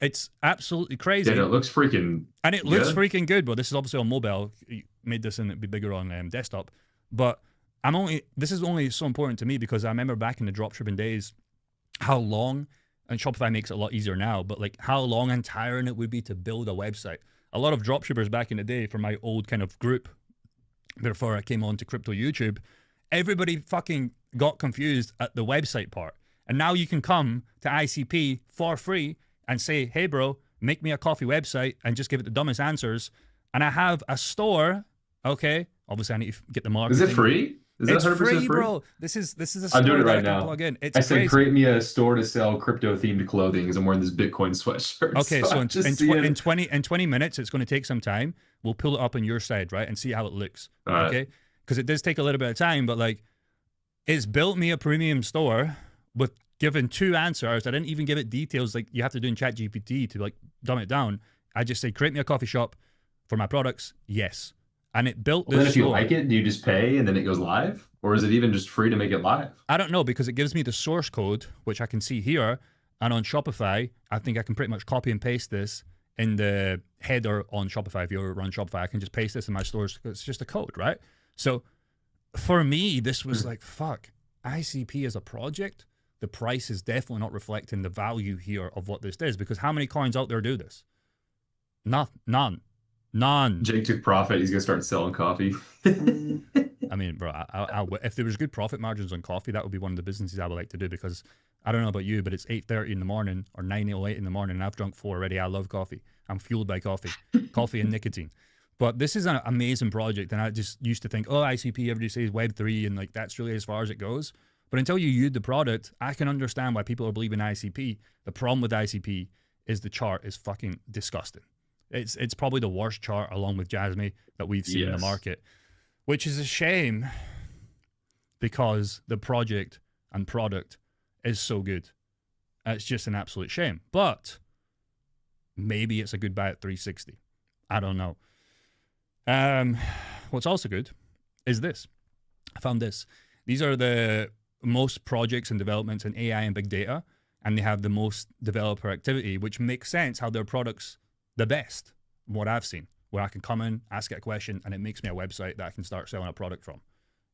Speaker 1: It's absolutely crazy.
Speaker 2: Yeah, it looks freaking
Speaker 1: And it looks freaking good, but this is obviously on mobile. You made this and it'd be bigger on desktop. But this is only so important to me because I remember back in the dropshipping days, how long, and Shopify makes it a lot easier now, but like how long and tiring it would be to build a website. A lot of dropshippers back in the day from my old kind of group, before I came on to crypto YouTube, everybody fucking got confused at the website part. And now you can come to ICP for free and say, hey, bro, make me a coffee website and just give it the dumbest answers. And I have a store, okay? Obviously, I need to get the marketing.
Speaker 2: Is it free? Is
Speaker 1: it's
Speaker 2: that 100%
Speaker 1: free, bro. This is a store
Speaker 2: I'm doing it
Speaker 1: that
Speaker 2: right
Speaker 1: I can
Speaker 2: now.
Speaker 1: plug in. It's
Speaker 2: I said,
Speaker 1: crazy.
Speaker 2: create me a store to sell crypto-themed clothing because I'm wearing this Bitcoin sweatshirt.
Speaker 1: Okay, so in 20 minutes, it's going to take some time. We'll pull it up on your side, right, and see how it looks, okay? Because it does take a little bit of time, but like, it's built me a premium store with given 2 answers. I didn't even give it details like you have to do in ChatGPT to like dumb it down. I just say, create me a coffee shop for my products. Yes. And it built this
Speaker 2: Then if you
Speaker 1: store.
Speaker 2: like it, do you just pay and then it goes live? Or is it even just free to make it live?
Speaker 1: I don't know, because it gives me the source code, which I can see here. And on Shopify, I think I can pretty much copy and paste this in the header on Shopify. If you ever run Shopify, I can just paste this in my stores. It's just a code, right? So for me, this was like, fuck, ICP as a project, the price is definitely not reflecting the value here of what this is, because how many coins out there do this? None.
Speaker 2: Jake took profit. He's going to start selling coffee.
Speaker 1: I mean, bro, if there was good profit margins on coffee, that would be one of the businesses I would like to do, because I don't know about you, but it's 8:30 in the morning or 9:08 in the morning, and I've drunk 4 already. I love coffee. I'm fueled by coffee, coffee and nicotine. But this is an amazing project, and I just used to think, oh, ICP, everybody says Web3, and like that's really as far as it goes. But until you use the product, I can understand why people are believing ICP. The problem with ICP is the chart is fucking disgusting. It's probably the worst chart, along with Jasmine, that we've seen in the market, which is a shame because the project and product is so good. It's just an absolute shame. But maybe it's a good buy at 360. I don't know. What's also good is this. I found this. These are the most projects and developments in AI and big data, and they have the most developer activity, which makes sense how their products the best, what I've seen, where I can come in, ask it a question, and it makes me a website that I can start selling a product from.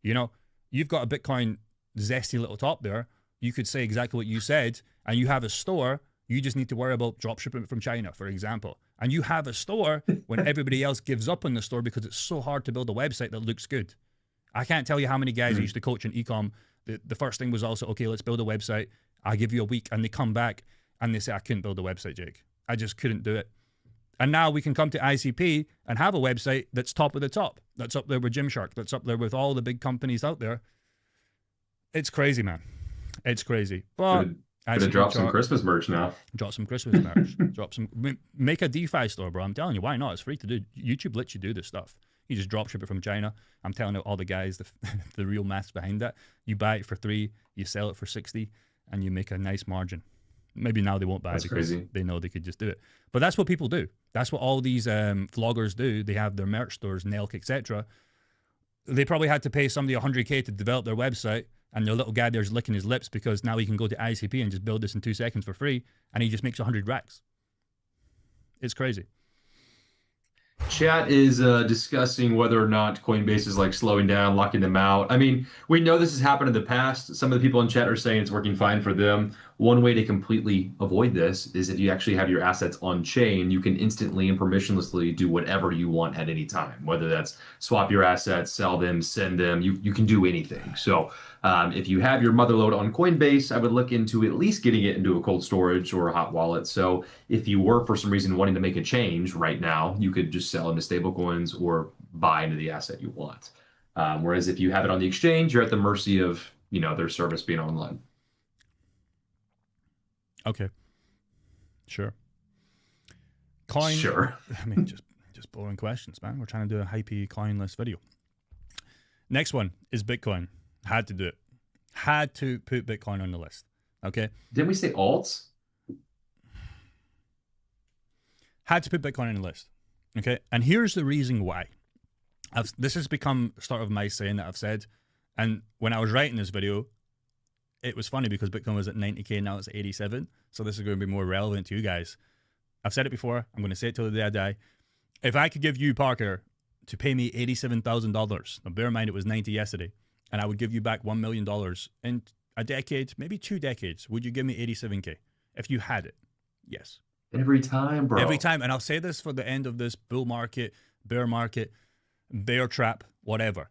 Speaker 1: You know, you've got a Bitcoin zesty little top there. You could say exactly what you said, and you have a store. You just need to worry about dropshipping from China, for example. And you have a store when everybody else gives up on the store because it's so hard to build a website that looks good. I can't tell you how many guys I used to coach in ecom. The first thing was also, okay, let's build a website. I'll give you a week. And they come back and they say, I couldn't build a website, Jake. I just couldn't do it. And now we can come to ICP and have a website that's top of the top. That's up there with Gymshark. That's up there with all the big companies out there. It's crazy, man. It's crazy. But
Speaker 2: Gonna drop some Christmas merch now.
Speaker 1: Drop some Christmas merch. Make a DeFi store, bro. I'm telling you, why not? It's free to do. YouTube lets you do this stuff. You just drop ship it from China. I'm telling you, all the guys, the real maths behind that. You buy it for 3, you sell it for 60, and you make a nice margin. Maybe now they won't buy it because they know they could just do it. But that's what people do. That's what all these vloggers do. They have their merch stores, Nelk, etc. They probably had to pay somebody $100K to develop their website, and their little guy there's licking his lips because now he can go to ICP and just build this in 2 seconds for free, and he just makes 100 racks. It's crazy.
Speaker 2: Chat is discussing whether or not Coinbase is like slowing down, locking them out. I mean, we know this has happened in the past. Some of the people in chat are saying it's working fine for them. One way to completely avoid this is if you actually have your assets on chain, you can instantly and permissionlessly do whatever you want at any time, whether that's swap your assets, sell them, send them, you can do anything. So if you have your motherload on Coinbase, I would look into at least getting it into a cold storage or a hot wallet. So if you were for some reason wanting to make a change right now, you could just sell into stablecoins or buy into the asset you want. Whereas if you have it on the exchange, you're at the mercy of, you know, their service being online.
Speaker 1: Okay. Sure. Coin.
Speaker 2: Sure.
Speaker 1: I mean, just boring questions, man. We're trying to do a hypey coinless video. Next one is Bitcoin. Had to do it. Had to put Bitcoin on the list. Okay.
Speaker 2: Didn't we say alts?
Speaker 1: Had to put Bitcoin on the list. Okay. And here's the reason why. This has become sort of my saying that I've said. And when I was writing this video, it was funny because Bitcoin was at 90K, now it's at 87. So this is going to be more relevant to you guys. I've said it before. I'm going to say it till the day I die. If I could give you, Parker, to pay me $87,000, now bear in mind it was 90 yesterday, and I would give you back $1 million in a decade, maybe 2 decades, would you give me 87K? If you had it, yes.
Speaker 2: Every time, bro.
Speaker 1: Every time. And I'll say this for the end of this bull market, bear trap, whatever.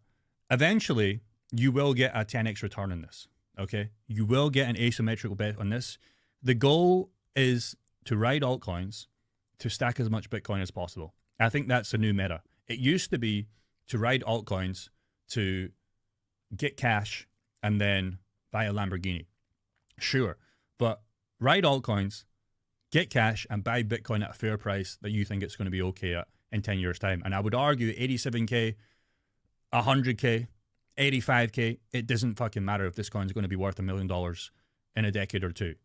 Speaker 1: Eventually, you will get a 10x return on this, okay? You will get an asymmetrical bet on this. The goal is to ride altcoins to stack as much Bitcoin as possible. I think that's a new meta. It used to be to ride altcoins to get cash and then buy a Lamborghini. Sure, but ride altcoins, get cash, and buy Bitcoin at a fair price that you think it's going to be okay at in 10 years' time. And I would argue 87K, 100K, 85K, it doesn't fucking matter if this coin's going to be worth $1 million in a decade or two.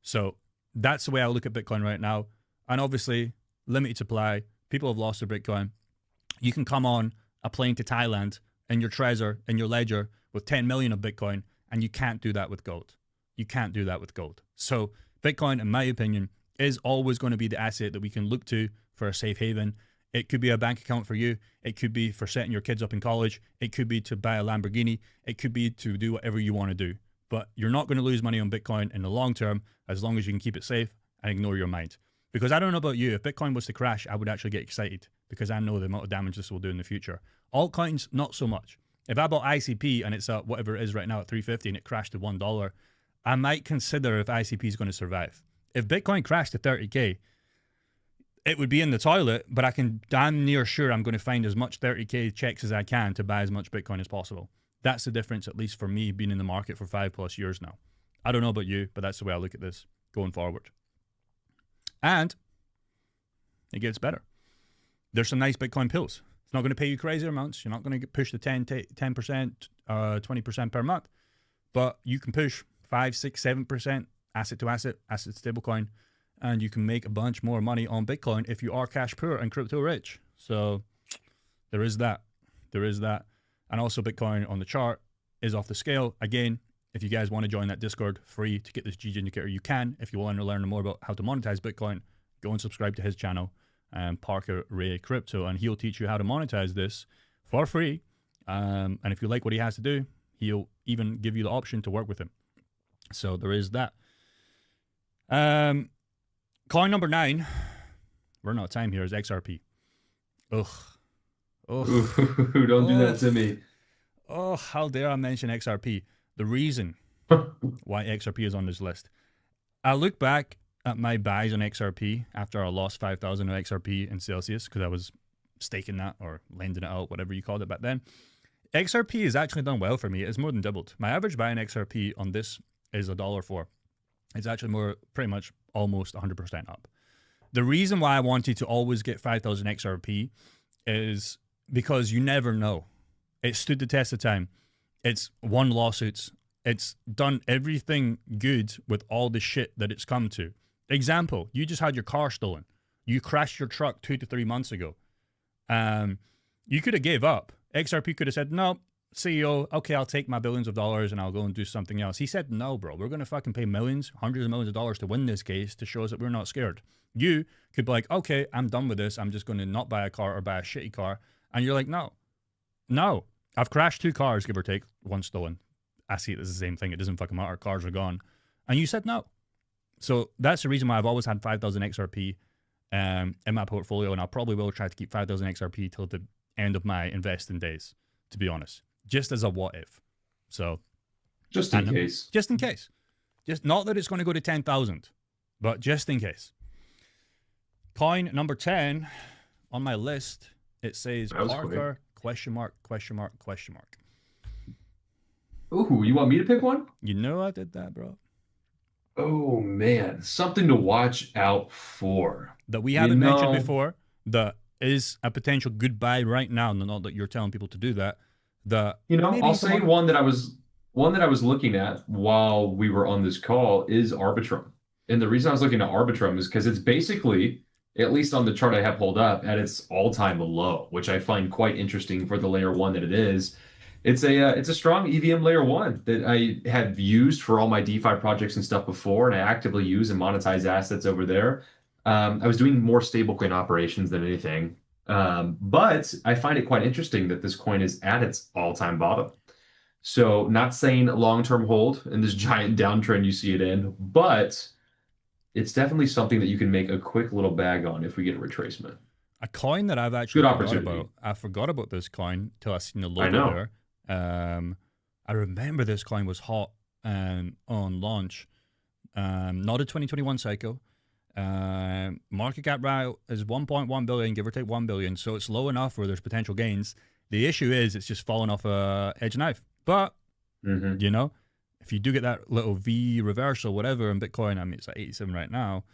Speaker 1: So that's the way I look at Bitcoin right now. And obviously, limited supply. People have lost their Bitcoin. You can come on a plane to Thailand in your Trezor, in your ledger, with 10 million of Bitcoin, and you can't do that with gold. You can't do that with gold. So Bitcoin, in my opinion, is always going to be the asset that we can look to for a safe haven. It could be a bank account for you. It could be for setting your kids up in college. It could be to buy a Lamborghini. It could be to do whatever you want to do. But you're not going to lose money on Bitcoin in the long term as long as you can keep it safe and ignore your mind. Because I don't know about you, if Bitcoin was to crash, I would actually get excited because I know the amount of damage this will do in the future. Altcoins, not so much. If I bought ICP and it's at whatever it is right now at $3.50 and it crashed to $1, I might consider if ICP is going to survive. If Bitcoin crashed to 30K, it would be in the toilet, but I can damn near sure I'm going to find as much 30K checks as I can to buy as much Bitcoin as possible. That's the difference, at least for me, being in the market for 5+ years now. I don't know about you, but that's the way I look at this going forward. And it gets better. There's some nice Bitcoin pills. It's not going to pay you crazy amounts. You're not going to push the 10%, 20% per month. But you can push 5, 6, 7% asset to asset stablecoin. And you can make a bunch more money on Bitcoin if you are cash poor and crypto rich. So there is that. There is that. And also Bitcoin on the chart is off the scale. Again, if you guys want to join that Discord free to get this GG indicator, you can. If you want to learn more about how to monetize Bitcoin, go and subscribe to his channel, Parker Ray Crypto, and he'll teach you how to monetize this for free. And if you like what he has to do, he'll even give you the option to work with him. So there is that. Coin number 9, we're not out of time here, is XRP. Ugh.
Speaker 2: Ooh, don't do that to me.
Speaker 1: Oh, how dare I mention XRP. The reason why XRP is on this list. I look back at my buys on XRP after I lost 5,000 of XRP in Celsius because I was staking that or lending it out, whatever you called it back then. XRP has actually done well for me. It's more than doubled. My average buy in XRP on this is $1.04. It's actually pretty much almost 100% up. The reason why I wanted to always get 5,000 XRP is because you never know. It stood the test of time. It's won lawsuits. It's done everything good with all the shit that it's come to. Example, you just had your car stolen. You crashed your truck 2 to 3 months ago. You could have gave up. XRP could have said, no, CEO, okay, I'll take my billions of dollars and I'll go and do something else. He said, no, bro, we're going to fucking pay millions, hundreds of millions of dollars to win this case to show us that we're not scared. You could be like, okay, I'm done with this. I'm just going to not buy a car or buy a shitty car. And you're like, no, I've crashed 2 cars, give or take, 1 stolen. I see it as the same thing. It doesn't fucking matter. Cars are gone. And you said no. So that's the reason why I've always had 5,000 XRP in my portfolio. And I probably will try to keep 5,000 XRP till the end of my investing days, to be honest. Just as a what if. So.
Speaker 2: Just in case.
Speaker 1: Just in case. Just not that it's going to go to 10,000, but just in case. Coin number 10 on my list, it says Parker, question mark.
Speaker 2: Ooh, you want me to pick one?
Speaker 1: You know I did that, bro.
Speaker 2: Oh man, something to watch out for.
Speaker 1: That we
Speaker 2: You
Speaker 1: haven't mentioned
Speaker 2: know,
Speaker 1: before, that is a potential good buy right now, not that you're telling people to do that, that
Speaker 2: I'll
Speaker 1: maybe some
Speaker 2: say
Speaker 1: other.
Speaker 2: one that I was looking at while we were on this call is Arbitrum. And the reason I was looking at Arbitrum is because it's basically, at least on the chart I have pulled up, at its all-time low, which I find quite interesting for the layer one that it is. It's a strong EVM layer one that I have used for all my DeFi projects and stuff before, and I actively use and monetize assets over there. I was doing more stablecoin operations than anything, but I find it quite interesting that this coin is at its all-time bottom. So, not saying long-term hold in this giant downtrend you see it in, but it's definitely something that you can make a quick little bag on if we get a retracement.
Speaker 1: A coin that I've actually
Speaker 2: Good
Speaker 1: forgot about.
Speaker 2: opportunity.
Speaker 1: I forgot about this coin till I seen the
Speaker 2: I
Speaker 1: logo
Speaker 2: know.
Speaker 1: there. I remember this coin was hot on launch. Not a 2021 cycle. Market cap right is 1.1 billion, give or take 1 billion. So it's low enough where there's potential gains. The issue is it's just falling off a edge knife. But,
Speaker 2: Hmm.
Speaker 1: you know, if you do get that little V reversal, whatever, in Bitcoin, I mean, it's at 87 right now.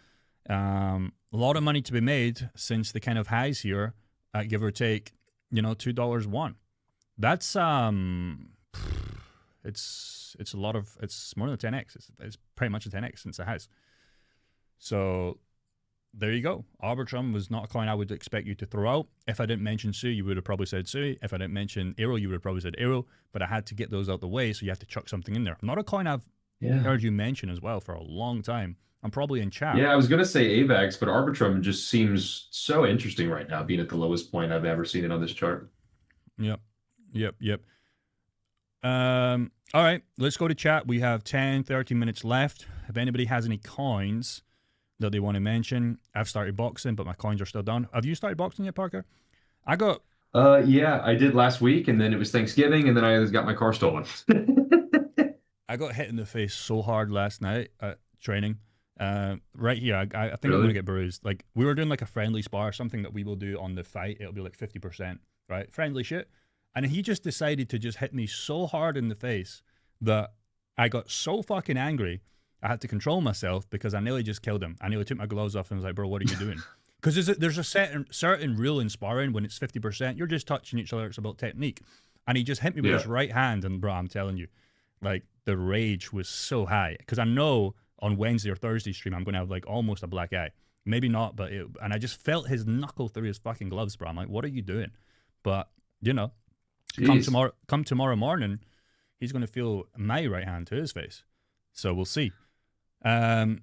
Speaker 1: A lot of money to be made since the kind of highs here at give or take, $2 one. That's it's a lot of, it's more than a 10x. It's pretty much a 10x since the highs. So there you go. Arbitrum was not a coin I would expect you to throw out. If I didn't mention Sui, you would have probably said Sui. If I didn't mention Aero, you would have probably said Aero. But I had to get those out the way, so you have to chuck something in there. Not a coin I've
Speaker 2: Yeah.
Speaker 1: heard you mention as well for a long time. I'm probably in chat.
Speaker 2: Yeah, I was gonna say AVAX, but Arbitrum just seems so interesting right now, being at the lowest point I've ever seen it on this chart.
Speaker 1: Yep. Yep. All right, let's go to chat. We have 10, 30 minutes left. If anybody has any coins that they want to mention, I've started boxing, but my coins are still down. Have you started boxing yet, Parker? I got
Speaker 2: Yeah, I did last week, and then it was Thanksgiving, and then I got my car stolen.
Speaker 1: I got hit in the face so hard last night at training. Right here, I think I'm gonna
Speaker 2: Really?
Speaker 1: get bruised. Like we were doing like a friendly spar, something that we will do on the fight. It'll be like 50%, right? Friendly shit. And he just decided to just hit me so hard in the face that I got so fucking angry. I had to control myself because I nearly just killed him. I nearly took my gloves off and was like, "Bro, what are you doing?" Because there's a certain rule in sparring when it's 50%. You're just touching each other. It's about technique. And he just hit me with
Speaker 2: Yeah.
Speaker 1: his right hand, and bro, I'm telling you, like the rage was so high because I know on Wednesday or Thursday stream I'm gonna have like almost a black eye. Maybe not, but and I just felt his knuckle through his fucking gloves, bro. I'm like, what are you doing? But you know,
Speaker 2: Jeez.
Speaker 1: come tomorrow morning, he's gonna feel my right hand to his face. So we'll see. Um,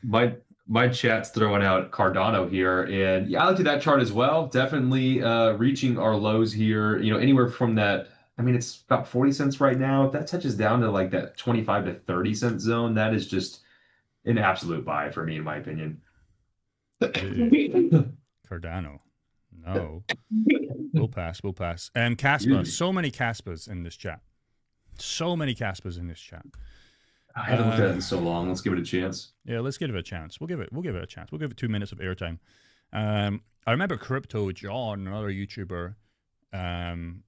Speaker 2: My chat's throwing out Cardano here, and yeah, I looked at that chart as well. Definitely reaching our lows here. Anywhere from that. I mean, it's about 40 cents right now. If that touches down to like that 25 to 30 cent zone, that is just an absolute buy for me, in my opinion.
Speaker 1: Cardano, no, we'll pass. We'll pass. Caspa,
Speaker 2: Excuse me.
Speaker 1: so many Caspas in this chat. So many Caspas in this chat.
Speaker 2: I haven't looked at it in so long. Let's give it a chance.
Speaker 1: Yeah, let's give it a chance. We'll give it a chance. We'll give it 2 minutes of airtime. I remember Crypto John, another YouTuber,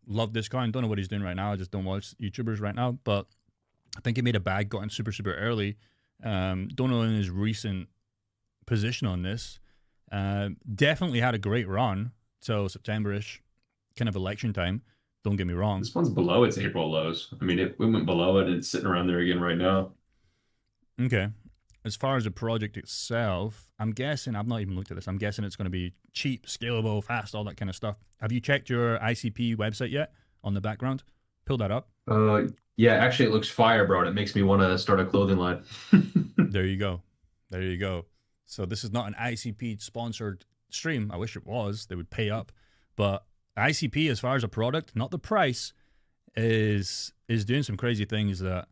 Speaker 1: loved this coin. Don't know what he's doing right now. I just don't watch YouTubers right now. But I think he made a bag, got in super, super early. Don't know in his recent position on this. Definitely had a great run till September-ish, kind of election time. Don't get me wrong.
Speaker 2: This one's below its April lows. I mean, we went below it. It's sitting around there again right now.
Speaker 1: Okay. As far as the project itself, I'm guessing, I've not even looked at this, I'm guessing it's going to be cheap, scalable, fast, all that kind of stuff. Have you checked your ICP website yet on the background? Pull that up.
Speaker 2: Yeah, actually, it looks fire, bro, and it makes me want to start a clothing line.
Speaker 1: There you go. There you go. So this is not an ICP sponsored stream. I wish it was. They would pay up. But ICP, as far as a product, not the price, is doing some crazy things that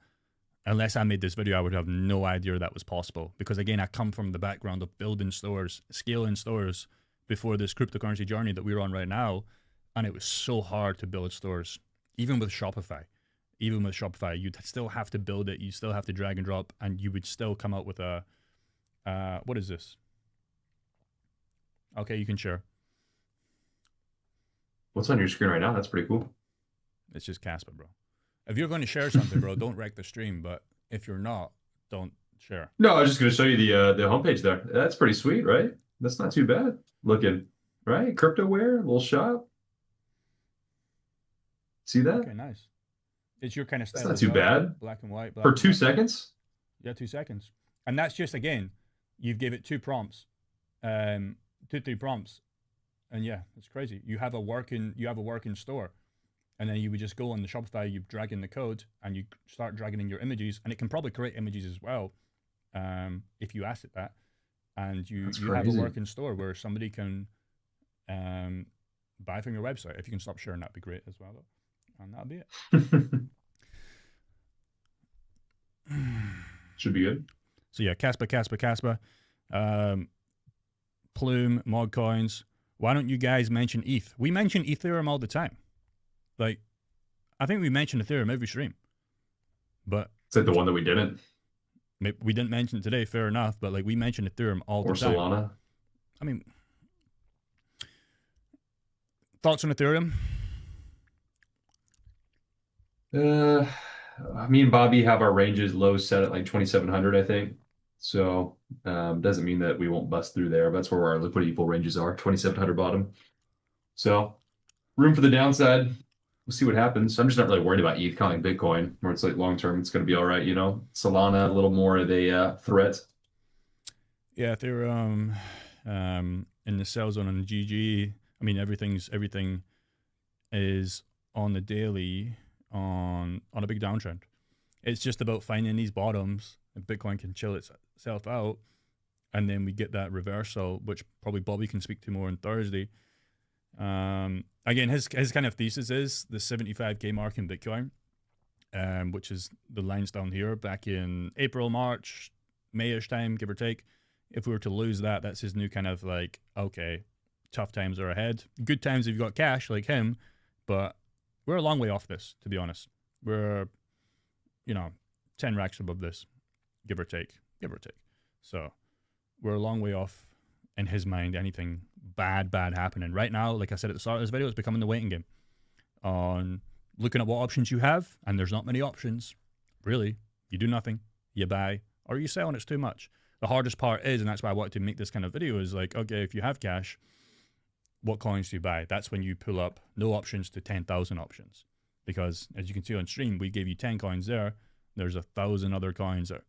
Speaker 1: unless I made this video, I would have no idea that was possible. Because again, I come from the background of building stores, scaling stores before this cryptocurrency journey that we're on right now. And it was so hard to build stores, even with Shopify. Even with Shopify, you'd still have to build it. You still have to drag and drop, and you would still come out with a, what is this? Okay, you can share.
Speaker 2: What's on your screen right now? That's pretty cool.
Speaker 1: It's just Casper, bro. If you're going to share something, bro, don't wreck the stream. But if you're not, don't Sure.
Speaker 2: No, I was just going to show you the homepage there. That's pretty sweet, right? That's not too bad looking, right? Cryptoware, little shop. See that?
Speaker 1: Okay, nice. It's your kind of
Speaker 2: That's
Speaker 1: style
Speaker 2: not
Speaker 1: as
Speaker 2: too
Speaker 1: well.
Speaker 2: bad.
Speaker 1: Black and white,
Speaker 2: For
Speaker 1: black and
Speaker 2: 2
Speaker 1: white.
Speaker 2: seconds.
Speaker 1: Yeah, 2 seconds. And that's just, again, you've gave it 2 prompts, 3 prompts. And yeah, it's crazy. You have a working store. And then you would just go on the Shopify, you drag in the code, and you start dragging in your images. And it can probably create images as well, if you ask it that. And you have a working store where somebody can buy from your website. If you can stop sharing, that'd be great as well. And that'll be it.
Speaker 2: Should be good.
Speaker 1: So yeah, Casper. Plume, mod coins. Why don't you guys mention ETH? We mention Ethereum all the time. Like, I think we mentioned Ethereum every stream. But
Speaker 2: it's like the one that we didn't.
Speaker 1: We didn't mention it today, fair enough. But like, we mentioned Ethereum all the time.
Speaker 2: Or Solana.
Speaker 1: I mean, thoughts on Ethereum?
Speaker 2: Me and Bobby have our ranges low set at like 2,700, I think. So doesn't mean that we won't bust through there. But that's where our liquidity pool ranges are, 2,700 bottom. So room for the downside. We'll see what happens. I'm just not really worried about ETH, kind of like Bitcoin, where it's like long term, it's going to be all right. You know, Solana a little more of a threat.
Speaker 1: Yeah, Ethereum in the sell zone on the GG. I mean, everything is on the daily on a big downtrend. It's just about finding these bottoms, and Bitcoin can chill itself out, and then we get that reversal, which probably Bobby can speak to more on Thursday. Again, his kind of thesis is the 75K mark in Bitcoin, which is the lines down here back in April, March, May-ish time, give or take. If we were to lose that, that's his new kind of like, okay, tough times are ahead. Good times if you've got cash like him, but we're a long way off this, to be honest. We're, 10 racks above this, give or take. So we're a long way off, in his mind, anything bad happening. Right now, like I said at the start of this video, it's becoming the waiting game on looking at what options you have, and there's not many options, really. You do nothing, you buy, or you sell, and it's too much. The hardest part is, and that's why I wanted to make this kind of video, is like, okay, if you have cash, what coins do you buy? That's when you pull up no options to 10,000 options. Because as you can see on stream, we gave you 10 coins there. There's 1,000 other coins that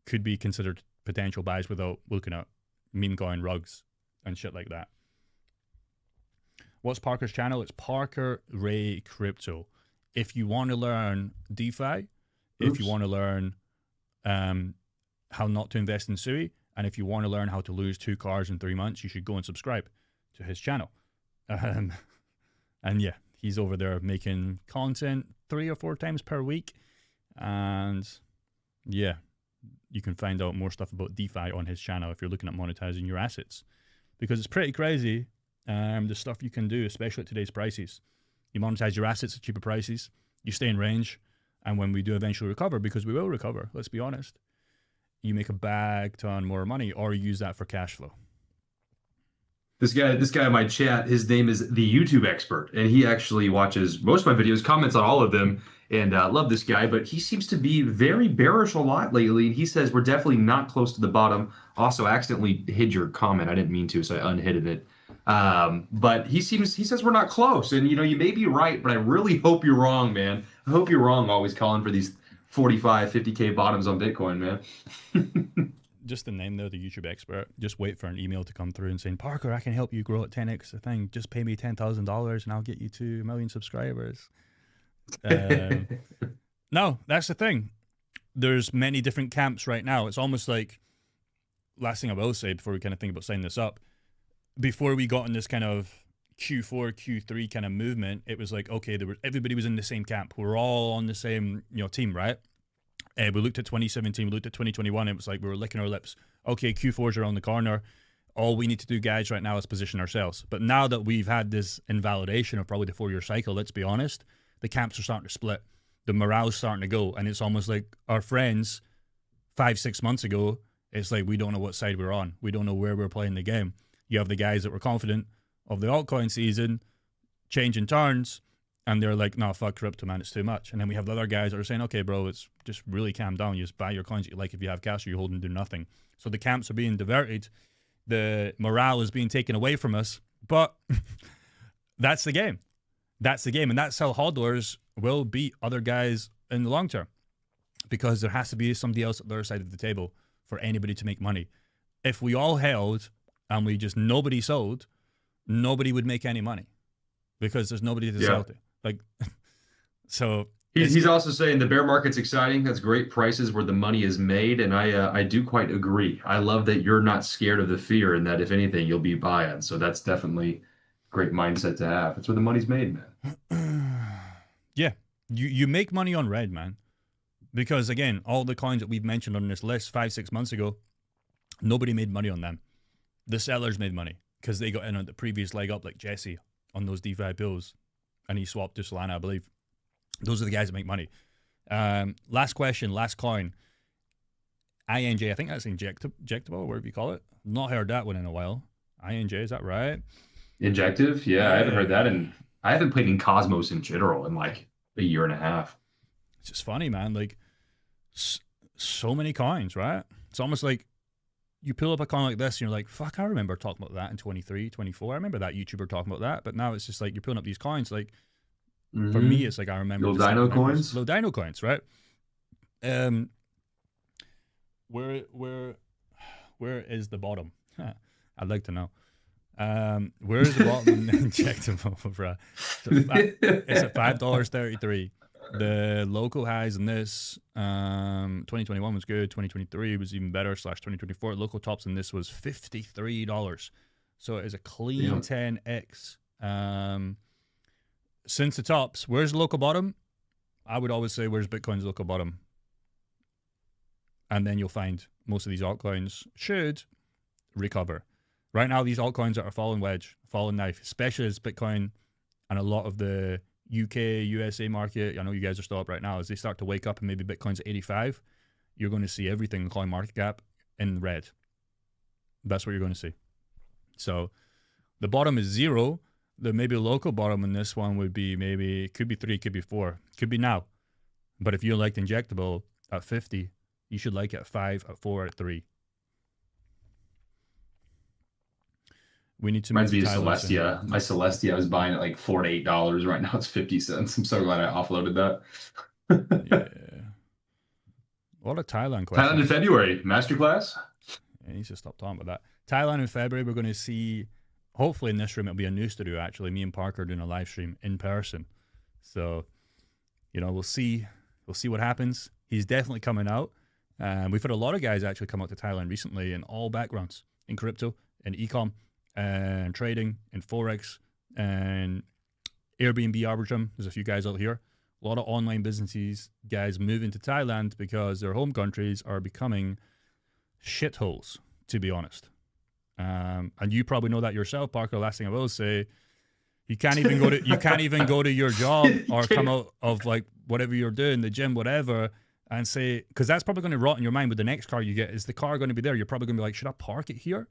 Speaker 1: could be considered potential buys without looking at meme coin rugs and shit like that. What's Parker's channel? It's Parker Ray Crypto. If you want to learn DeFi, if you want to learn how not to invest in SUI, and if you want to learn how to lose 2 cars in 3 months, you should go and subscribe to his channel. And yeah, he's over there making content 3 or 4 times per week. And yeah, you can find out more stuff about DeFi on his channel if you're looking at monetizing your assets. Because it's pretty crazy, the stuff you can do, especially at today's prices. You monetize your assets at cheaper prices, you stay in range, and when we do eventually recover, because we will recover, let's be honest, you make a bag ton more money, or use that for cash flow.
Speaker 2: This guy in my chat, his name is the YouTube expert, and he actually watches most of my videos, comments on all of them, and love this guy, but he seems to be very bearish a lot lately, and he says we're definitely not close to the bottom. Also, I accidentally hid your comment. I didn't mean to, so I unhidden it. But he says we're not close, and you may be right, but I really hope you're wrong, man. I hope you're wrong, always calling for these 45, 50K bottoms on Bitcoin, man.
Speaker 1: Just the name there, the YouTube expert. Just wait for an email to come through and saying, Parker, I can help you grow at 10x the thing. Just pay me $10,000 and I'll get you to 1 million subscribers. No, that's the thing. There's many different camps right now. It's almost like, last thing I will say before we kind of think about signing this up, before we got in this kind of Q4, Q3 kind of movement, it was like, okay, everybody was in the same camp. We're all on the same team, right? We looked at 2017, we looked at 2021, it was like we were licking our lips. Okay, Q4's around the corner. All we need to do, guys, right now is position ourselves. But now that we've had this invalidation of probably the 4-year cycle, let's be honest, the camps are starting to split. The morale's starting to go. And it's almost like our friends 5-6 months ago, it's like we don't know what side we're on. We don't know where we're playing the game. You have the guys that were confident of the altcoin season, changing turns, And they're like, no, fuck crypto, man, it's too much. And then we have the other guys that are saying, okay, bro, it's just really calm down. You just buy your coins that you like if you have cash, or you're holding, do nothing. So the camps are being diverted. The morale is being taken away from us. But that's the game. That's the game. And that's how hodlers will beat other guys in the long term. Because there has to be somebody else at the other side of the table for anybody to make money. If we all held and we just nobody sold, nobody would make any money. Because there's nobody to sell to. Like, so
Speaker 2: he's also saying the bear market's exciting. That's great prices where the money is made, and I do quite agree. I love that you're not scared of the fear, and that if anything, you'll be buying. So that's definitely a great mindset to have. That's where the money's made, man.
Speaker 1: Yeah, you make money on red, man, because again, all the coins that we've mentioned on this list 5-6 months ago, nobody made money on them. The sellers made money because they got in on the previous leg up, like Jesse on those DeFi bills. And he swapped to Solana, I believe. Those are the guys that make money. Last question, last coin. INJ, I think that's injectable, whatever you call it. Not heard that one in a while. INJ, is that right?
Speaker 2: Injective? Yeah, I haven't heard that. And I haven't played in Cosmos in general in like a year and a half.
Speaker 1: It's just funny, man. Like, so many coins, right? It's almost like you pull up a coin like this and you're like, fuck, I remember talking about that in 23, 24. I remember that YouTuber talking about that. But now it's just like you're pulling up these coins. Like, for me, it's like I remember.
Speaker 2: Little dino coins?
Speaker 1: Little dino coins, right? Where is the bottom? I'd like to know. Where is the bottom injectable, bro? It's at $5.33. The local highs in this, 2021 was good. 2023 was even better. /2024 local tops in this was $53. So it is a clean 10x. Since the tops, where's the local bottom? I would always say, where's Bitcoin's local bottom? And then you'll find most of these altcoins should recover. Right now, these altcoins are a fallen wedge, fallen knife, especially as Bitcoin and a lot of the UK, USA market, I know you guys are still up right now, as they start to wake up and maybe Bitcoin's at 85, you're going to see everything in coin market cap in red. That's what you're going to see. So the bottom is 0. The maybe local bottom in this one would be maybe, could be 3, could be 4, could be now. But if you liked injectable at 50, you should like it at 5, at 4, at 3. We need to
Speaker 2: reminds me of Celestia. My Celestia I was buying at like $4 to $8. Right now it's 50 cents. I'm so glad I offloaded that.
Speaker 1: Yeah. What a Thailand question.
Speaker 2: Thailand in February. Masterclass?
Speaker 1: Yeah, he needs to stop talking about that. Thailand in February, we're going to see, hopefully in this room, it'll be a new studio actually. Me and Parker doing a live stream in person. So, you know, we'll see what happens. He's definitely coming out. We've had a lot of guys actually come out to Thailand recently in all backgrounds, in crypto, in e-com, and trading, and Forex, and Airbnb, Arbitrum. There's a few guys out here. A lot of online businesses, guys moving to Thailand because their home countries are becoming shitholes, to be honest. And you probably know that yourself, Parker. Last thing I will say, you can't even go to your job or come out of like whatever you're doing, the gym, whatever, and say, because that's probably going to rot in your mind with the next car you get. Is the car going to be there? You're probably going to be like, should I park it here?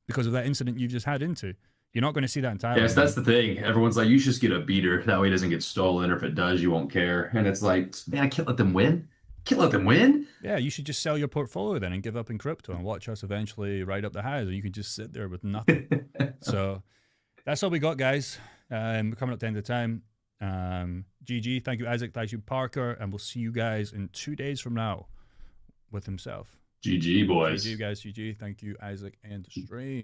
Speaker 1: Because of that incident you've just had into. You're not going to see that in Thailand.
Speaker 2: Yes, that's the thing. Everyone's like, you should just get a beater. That way it doesn't get stolen, or if it does, you won't care. And it's like, man, I can't let them win. Can't let them win.
Speaker 1: Yeah, you should just sell your portfolio then and give up in crypto and watch us eventually ride up the highs, or you could just sit there with nothing. So that's all we got, guys. We're coming up to the end of the time. GG, thank you, Isaac, thank you, Parker, and we'll see you guys in 2 days from now with himself.
Speaker 2: GG, boys.
Speaker 1: GG, guys, GG. Thank you, Isaac and Stream.